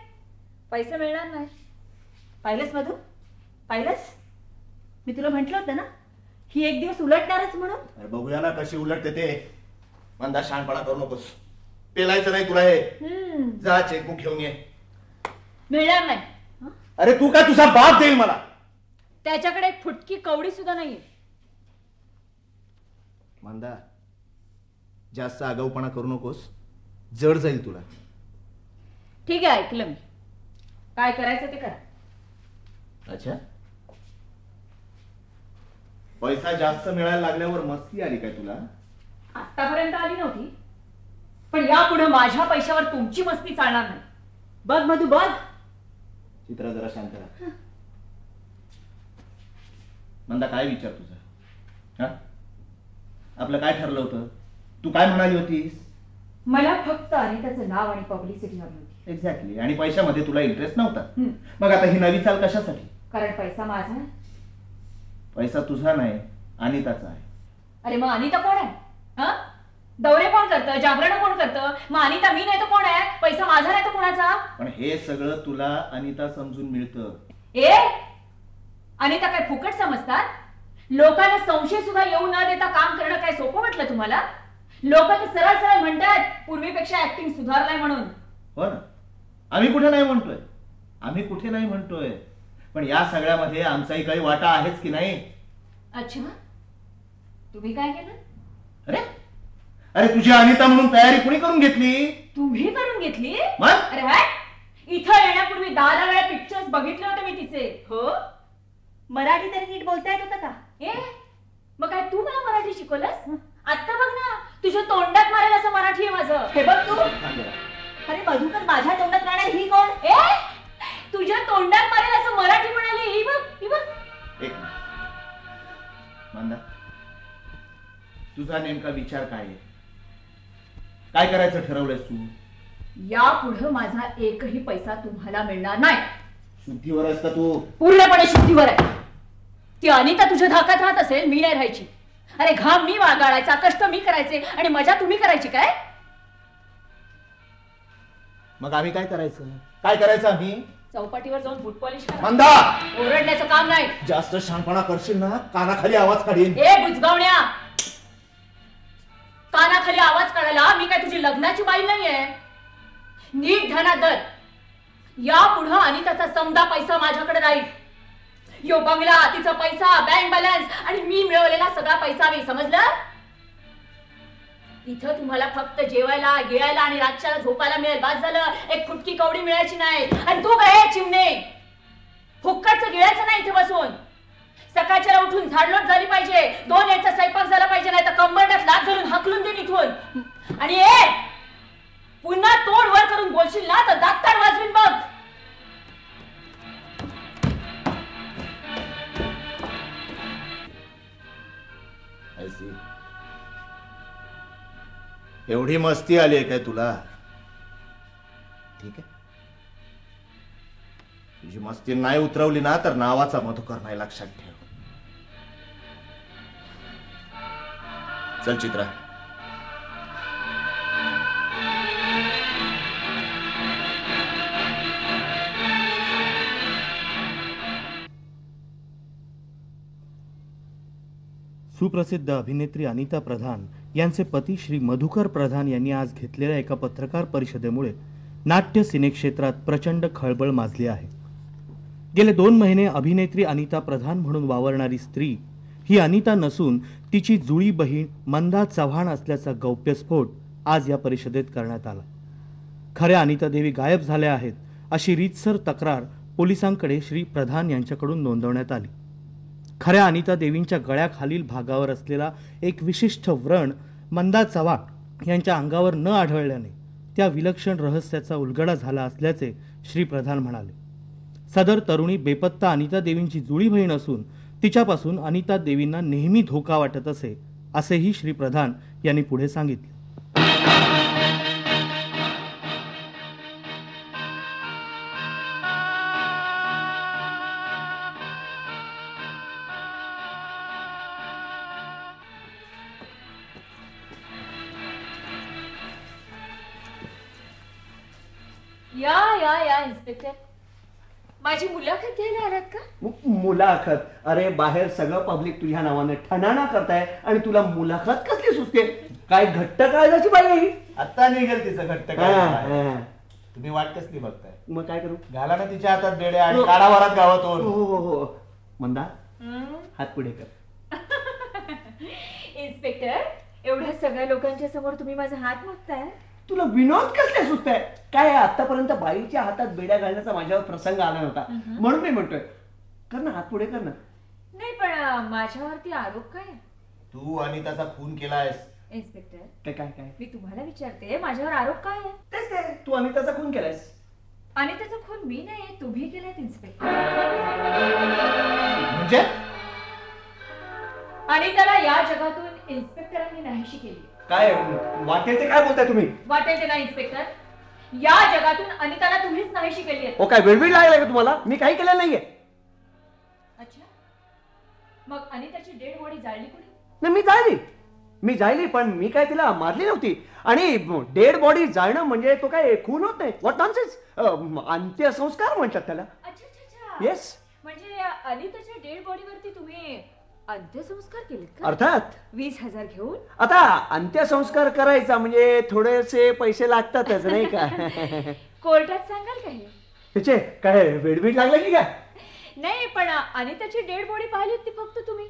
पैसे मिळणार नाही. पाहिलंस मधू, पाहिलंस? मी तुला म्हंटल होतं ना ही एक दिवस उलटणारच म्हणून. अरे बघूया ना कशी उलटते ते. मंदा शहाणपणा करू नकोस. पेलायचं नाही तुला हे. जा चेकबुक घेऊन ये. मिळणार नाही. अरे तू काय तुझा बाप देईल मला? त्याच्याकडे एक फुटकी कवडी सुद्धा नाहीये. मंदा जास्त आगाऊपणा करू नकोस. जड जाईल तुला. ठीक आहे, ऐकलं मी. काय करायचं ते करा. अच्छा, पैसा जास्त मिळायला लागल्यावर मस्ती आली काय तुला? आतापर्यंत आली नव्हती, पण यापुढे माझ्या पैशावर तुमची मस्ती चालणार नाही. बघ मधू बघ. चित्रा जरा शांत राहा. मंदा काय विचार तुझा? हा, आपलं काय ठरलं होतं? तू काय म्हणाली होतीस? मला फक्त अनिताचं नाव आणि पब्लिसिटी हवी होती. एक्झॅक्टली. आणि पैशामध्ये तुला इंटरेस्ट नव्हता. मग आता ही नवी चाल कशासाठी? कारण पैसा माझा आहे. पैसा तुझा नाही, अनिताचा आहे. अरे मग अनिता कोण आहे? हा, दौरे कोण करतं, जागरण कोण करतं? मग अनिता मी नाही तर कोण आहे? पैसा माझा नाही तर कोणाचा? पण हे सगळं तुला अनिता समजून मिळतं. ए, अनिता काय फुकट समजतात? लोकांना संशय सुद्धा येऊ न देता काम करणं काय सोपं म्हटलं तुम्हाला? लोक तर सरळ सरळ म्हणतात पूर्वीपेक्षा ऍक्टिंग सुधारलाय म्हणून. हो ना, आम्ही कुठे नाही म्हणतोय. आम्ही कुठे नाही म्हणतोय, पण या सगळ्यामध्ये आमचाही काही वाटा आहेच की नाही? अच्छा, तुम्ही काय केलं? अरे अरे तुझी अनिता म्हणून तयारी कुणी करून घेतली? तुम्ही करून घेतली? मग? अरे हाय, इथं येण्यापूर्वी 10 वेळा पिक्चर्स बघितले होते मी तिचे. हो, मराठी तरी नीट बोलता येत होतं का? ए, मग काय तू मला मराठी शिकवलंस? आता बघ ना, तुझ्या तोंडात मारेल असं मराठी आहे माझं. हे बघ तू. अरे मधुकर, माझ्या तोंडात राहणार ही कोण? ए, तुझ्या तोंडात मारेल असं मराठी म्हणाली. ही बघ, ही बघ. एक मिनिट. मंदा, तुझा नेमका विचार काय आहे? काय करायचं ठरवलंयस तू? यापुढे माझा एकही पैसा तुम्हाला मिळणार नाही. शुद्धीवर आहेस का तू? पूर्णपणे शुद्धीवर आहे. ती अनिता तुझ्या धाकात राहत असेल, मी नाही राहायची. अरे घाम मी वागाळायचा, कष्ट मी करायचे आणि मजा तुम्ही करायची काय? मग आम्ही काय करायचं? काय करायचं आम्ही? चौपाटीवर जाऊन बूट पॉलिश करा. मंदा, ओरडण्याचं काम नाही. जास्त शहाणपणा करशील ना, कानाखाली आवाज काढीन. ए बुजगावण्या, कानाखाली आवाज काढायला मी काय तुझी लग्नाची बाई नाहीये. नीट ध्यानात धर, यापुढे अनिताचा समदा पैसा माझ्याकडे राहील. यो बंगला, तिचा पैसा, बँक बॅलन्स आणि मी मिळवलेला सगळा पैसा मी, समजलं? इथं तुम्हाला फक्त जेवायला, गिळायला आणि रातच्याला झोपायला मिळेल, बस झालं. एक फुटकी कवडी मिळायची नाही. आणि तू काय चिमणे, फुक्कटचं गिळायचं नाही इथे बसून. सकाळच्या उठून झाडलोट झाली पाहिजे, 2 याचा स्वयंपाक झाला पाहिजे, नाही तर कंबरड्यात लाथ घालून हाकलून देईन इथून. आणि पुन्हा तोंड वर करून बोलशील ना तर दातार वाजवीन बघ. एवढी मस्ती आली आहे काय तुला? ठीक आहे, तुझी मस्ती नाही उतरवली ना तर नावाचा मधुकर नाही, लक्षात ठेव. चल चित्रा. सुप्रसिद्ध अभिनेत्री अनिता प्रधान यांचे पती श्री मधुकर प्रधान यांनी आज घेतलेल्या एका पत्रकार परिषदेमुळे नाट्य सिनेक्षेत्रात प्रचंड खळबळ माजली आहे. गेले 2 महिने अभिनेत्री अनिता प्रधान म्हणून वावरणारी स्त्री ही अनिता नसून तिची जुळी बहीण मंदा चव्हाण असल्याचा गौप्यस्फोट आज या परिषदेत करण्यात आला. खऱ्या अनिता देवी गायब झाल्या आहेत अशी रीतसर तक्रार पोलिसांकडे श्री प्रधान यांच्याकडून नोंदवण्यात आली. खऱ्या अनिता देवींच्या गळ्याखालील भागावर असलेला एक विशिष्ट व्रण मंदा चव्हाण यांच्या अंगावर न आढळल्याने त्या विलक्षण रहस्याचा उलगडा झाला असल्याचे श्री प्रधान म्हणाले. सदर तरुणी बेपत्ता अनिता देवींची जुळी बहीण असून तिच्यापासून अनिता देवींना नेहमी धोका वाटत असे, असेही श्री प्रधान यांनी पुढे सांगितले. या या या इन्स्पेक्टर, माझी मुलाखत घ्यायला आलात का? मुलाखत? अरे बाहेर सगळं पब्लिक तुझ्या नावाने ठणाणा करताय आणि तुला मुलाखत कसली सुचते? काय घट्ट काळजाची बाई आहे ही? आता निघेल तिचं घट्ट हा, काय. हा. तुम्ही वाट कसली बघताय? मग काय करू? घाला ना तिच्या हातात बेड्या आणि काढा वरात गावातून. हो. मंदा, हात पुढे कर. इन्स्पेक्टर, एवढ्या सगळ्या लोकांच्या समोर तुम्ही माझा हात मागताय? तुला विनोद कसले सुचताय? काय आतापर्यंत बाईच्या हातात बेड्या घालण्याचा माझ्यावर प्रसंग आला नव्हता, म्हणून मी म्हणतोय कर ना, हात पुढे कर ना. नाही, पण माझ्यावरती आरोप काय आहे? तू अनिताचा खून केलायस. इन्स्पेक्टर, काय काय काय मी तुम्हाला विचारते, माझ्यावर आरोप काय आहे? तेच काय, तू अनिताचा खून केलायस. आणि त्याचा खून मी नाही, तुम्ही केलात इन्स्पेक्टर. म्हणजे आणि त्याला या जगातून इन्स्पेक्टरांनी नाहीशी केली. काय वाटेल ते काय बोलताय तुम्ही? वाटेल ते ना इन्स्पेक्टर, या जगातून अनिताला तुम्हीच नाहीशी केली आहे. हो, काय वेळवीड लागलाय का तुम्हाला? मी काही केलेलं नाहीये. अच्छा, मग अनिताची डेड बॉडी जाळली कोणी? नाही, मी जायली, पण मी काय तिला मारली नव्हती. आणि डेड बॉडी जाळणं म्हणजे तो काय खून होत नाही. What nonsense. अंत्यसंस्कार म्हणतात त्याला. अच्छा अच्छा अच्छा. येस. म्हणजे अनिताच्या डेड बॉडीवरती तुम्ही अंत्यसंस्कार केले का? अर्थात. 20,000 घेऊन? आता अंत्यसंस्कार करायचा म्हणजे थोडेसे पैसे लागतातच, नाही का? कोर्टात सांगाल का हे? त्याचे काय वेडबीड लागलं की काय? नाही, पण अनिताची डेड बॉडी पाहिली ती फक्त तुम्ही.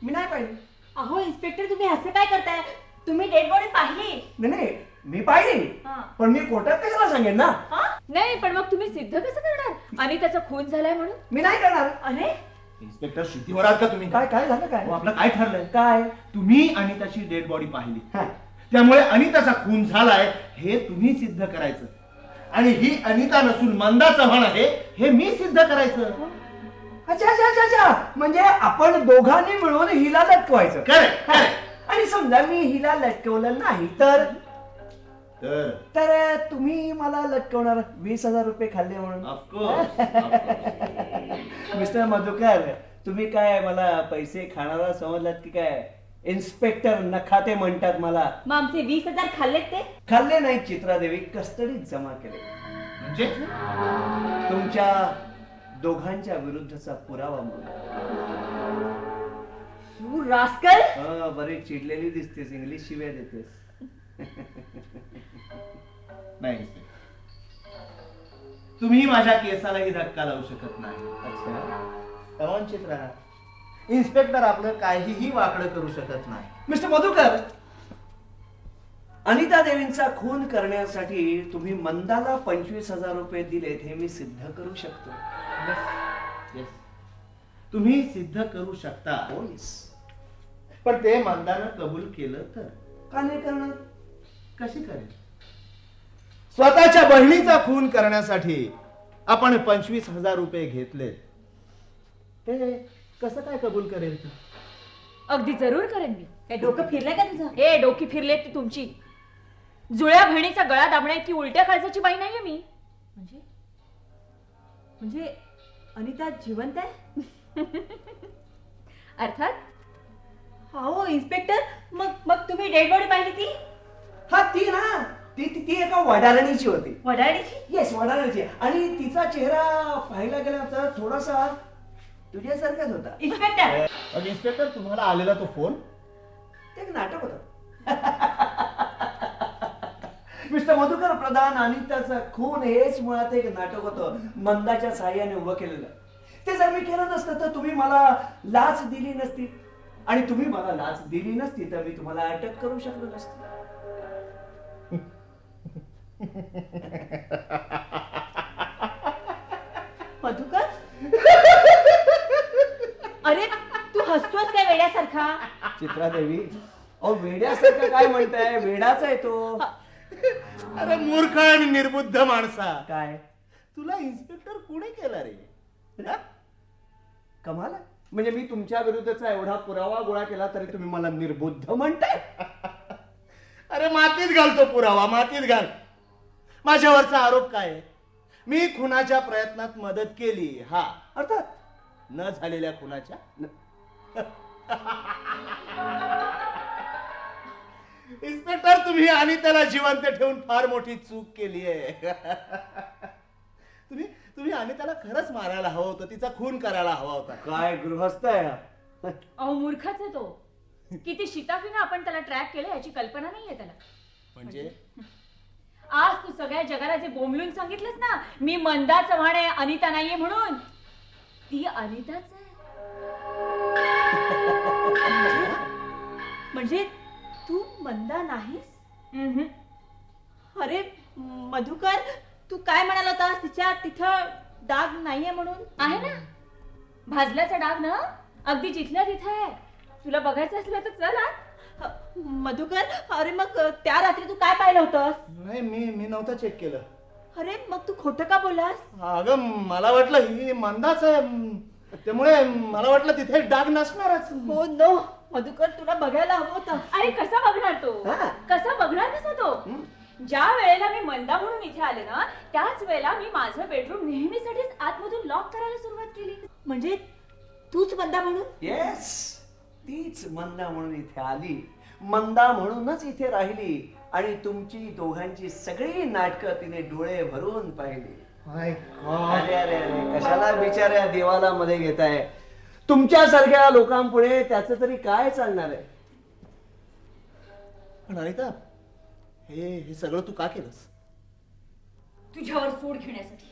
मी नाही पाहिली. अहो इन्स्पेक्टर, तुम्ही असं काय करताय? तुम्ही डेड बॉडी पाहिली? नाही, मी पाहिली, हा. पण मी कोर्टात कशाला सांगेन ना? नाही, पण मग तुम्ही सिद्ध कसं करणार अनिताचा खून झालाय म्हणून? मी नाही करणार. अरे इन्स्पेक्टर शुद्धीवर आहात का तुम्ही? काय काय झालं काय? हो, आपलं काय ठरलंय? काय? तुम्ही अनिताची डेड बॉडी पाहिली, हा. त्यामुळे अनिताचा खून झालाय हे तुम्ही सिद्ध करायचं. आणि ही अनिता नसून मंदा चव्हाण आहे हे मी सिद्ध करायचं. अच्छा अच्छा अच्छा अच्छा, म्हणजे आपण दोघांनी मिळून हिला लटकवायचं. करेक्ट. आणि समजा मी हिला लटकवलं नाही तर तर तर तुम्ही मला लटकवणार 20,000 रुपये खाल्ले म्हणून. ऑफकोर्स. मिस्टर मधुकर, तुम्ही काय मला पैसे खाणारा समजलात की काय? इन्स्पेक्टर नखाते म्हणतात मला. मग आमचे 20,000 खाल्लेत ते? खाल्ले नाही चित्रादेवी, कस्टडीत जमा केले. म्हणजे तुमच्या दोघांच्या विरुद्धचा पुरावा म्हणून. You rascal! बरी चिडलेली दिसतेस, इंग्लिश शिव्या देतेस. नाही इन्स्पेक्टर, तुम्ही माझ्या केसालाही धक्का लावू शकत नाही. अच्छा. तवांचित राहा. इन्स्पेक्टर आपलं काहीही वाकडं करू शकत नाही. मिस्टर मधुकर, अनिता देवींचा खून करण्यासाठी तुम्ही मंदाला 25,000 रुपये दिलेत हे मी सिद्ध करू शकतो. Yes. तुम्ही सिद्ध करू शकता. हो, yes. पण ते मंदानं कबूल केलं तर का नाही करणार? कशी करेल? स्वतःच्या बहिणीचा खून करण्यासाठी आपण 25,000 रुपये घेतले, ते कसं काय कबूल करेल? अगदी जरूर करेन मी. काय डोकं फिरलंय का तुझं? हे डोकी फिरले ती तुमची. जुळ्या बहिणीचा गळा दाबण्या की उलट्या काळजाची बाई नाहीये मी. म्हणजे म्हणजे अनिता जिवंत आहे? अर्थात. हो इन्स्पेक्टर, मग तुम्ही डेड बॉडी पाहिली ती? हा, ती ना, ती ती ती एका वडारणीची होती. वडाळीची? येस, वडारणीची. आणि तिचा चेहरा पाहायला गेला तर थोडासा तुझ्यासारखाच होता. इन्स्पेक्टर, मग इन्स्पेक्टर, तुम्हाला आलेला तो फोन ते एक नाटक होतं. मिस्टर मधुकर प्रधान, अनिताचा खून हेच मुळात एक नाटक होतं, मंदाच्या साह्याने उभं केलेलं. ते जर मी केलं नसतं तर तुम्ही मला लाच दिली नसती, आणि तुम्ही मला लाच दिली नसती तर मी तुम्हाला अटक करू शकलो नसतो. मधुकर? अरे तू हसतोस काय वेड्यासारखा? चित्रादेवी, अहो वेड्यासारखं काय म्हणताय? वेडाच आहे तो. अरे मूर्ख आणि निर्बुद्ध माणसा, काय तुला इन्स्पेक्टर कोणी केला रे? हा? कमाल आहे. म्हणजे मी तुमच्या विरुद्धचा एवढा पुरावा गोळा केला तरी तुम्ही मला निर्बुद्ध म्हणताय? अरे मातीत घालतो पुरावा, मातीत घाल. माझ्यावरचा आरोप काय आहे? मी खुनाच्या प्रयत्नात मदत केली. हा, अर्थात न झालेल्या खुनाच्या. इन्स्पेक्टर, तुम्ही आणि त्याला जिवंत ठेवून फार मोठी चूक केली आहे. तुम्ही तुम्ही अनिताला खरंच मारायला हवं होतं, तिचा खून करायला हवा होता. काय गृहस्थ आहे हा? अहो मूर्खच आहे तो. किती शिताफीनं आपण त्याला ट्रॅक केलं याची कल्पना नाहीये त्याला. म्हणजे आज तू सगळ्या जगाला जे बोंबलून सांगितलंस ना, मी मंदा चव्हाण आहे, अनिता नाहीये म्हणून, ती अनिताच आहे. म्हणजे तू मंदा नाहीस? अरे मधुकर, तू काय म्हणाला होतास तिच्या तिथं डाग नाहीये म्हणून? आहे ना, भाजल्याचा डाग ना अगदी जिथल्या तिथे आहे. तुला बघायचं असलं तर चल आज. मधुकर, अरे मग त्या रात्री तू काय पाहिलं होतंस? नाही, मी नव्हतं चेक केलं. अरे मग तू खोटं का बोललास? अगं मला वाटलं ही मंदाच आहे, त्यामुळे मला वाटलं तिथे डाग नसणारच. हो नो मधुकर, तुला बघायला हवं होतं. अरे कसा बघणार तो? हा. कसा बघणार कसा तो? ज्या वेळेला मी मंदा म्हणून इथे आले ना, त्याच वेळेला मी माझं बेडरूम नेहमीसाठीच आतमधून लॉक करायला सुरुवात केली. म्हणजे तूच मंदा म्हणून? येस, तीच मंदा म्हणून इथे आली, मंदा म्हणूनच इथे राहिली आणि तुमची दोघांची सगळी नाटकं तिने डोळे भरून पाहिली. अरे अरे अरे, कशाला बिचाऱ्या देवाला मध्ये घेताय? तुमच्यासारख्या लोकांपुढे त्याचं तरी काय चालणार आहे? पण अनिता, हे सगळं तू का केलंस? तुझ्यावर सूड घेण्यासाठी.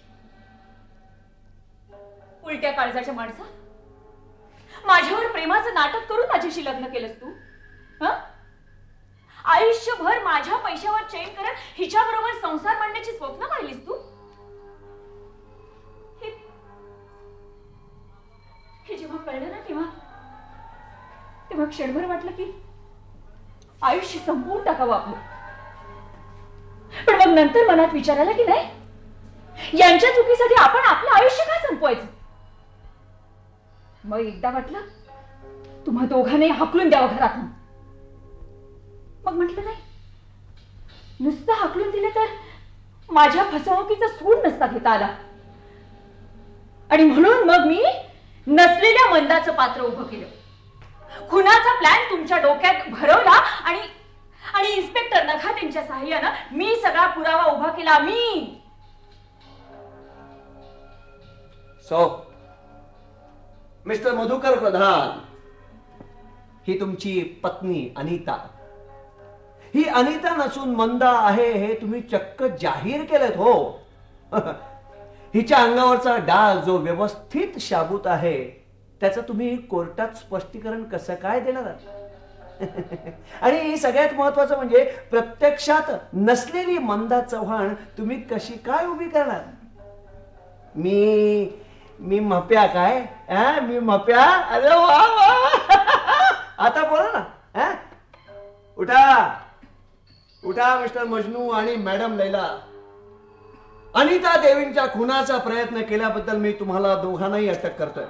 उलट्या काळजाच्या माणसा, माझ्यावर प्रेमाचं नाटक करून माझ्याशी लग्न केलंस तू. आयुष्यभर माझ्या पैशावर चैन करत हिच्या बरोबर संसार मांडण्याची स्वप्न पाहिलीस तू. हे जेव्हा कळलं ना, तेव्हा क्षणभर वाटलं की आयुष्य संपवून टाकावं आपलं. पण मग नंतर मनात विचार आला की नाही, यांच्या चुकीसाठी आपण आपलं आयुष्य का संपवायचं. मग एकदा वाटलं तुम्हा दोघांनाही हाकलून द्यावं घरातून. मग म्हटलं नाही, नुसतं हाकलून दिलं तर माझ्या फसवणुकीचा सूड नसता घेता आला. आणि म्हणून मग मी नसलेल्या मंदाचं पात्र उभं केलं. खुनाचा प्लॅन तुमच्या डोक्यात भरवला आणि इन्स्पेक्टर नखात यांच्या सहाय्यानं मी सगळा पुरावा उभा केला. मी मिस्टर मधुकर प्रधान, ही तुमची पत्नी अनिता. ही अनिता नसून मंदा आहे हे तुम्ही चक्क जाहीर केलेत. हो, हिच्या अंगावरचा डाग जो व्यवस्थित शाबूत आहे त्याचं तुम्ही कोर्टात स्पष्टीकरण कसं काय देणार? आणि सगळ्यात महत्वाचं म्हणजे प्रत्यक्षात नसलेली मंदा चव्हाण तुम्ही कशी काय उभी करणार? मी मप्या काय? मी मप्या? अरे वा वा, आता बोला ना. उठा मिस्टर मजनू आणि मॅडम लैला. अनिता देवींच्या खुनाचा प्रयत्न केल्याबद्दल मी तुम्हाला दोघांनाही अटक करतोय.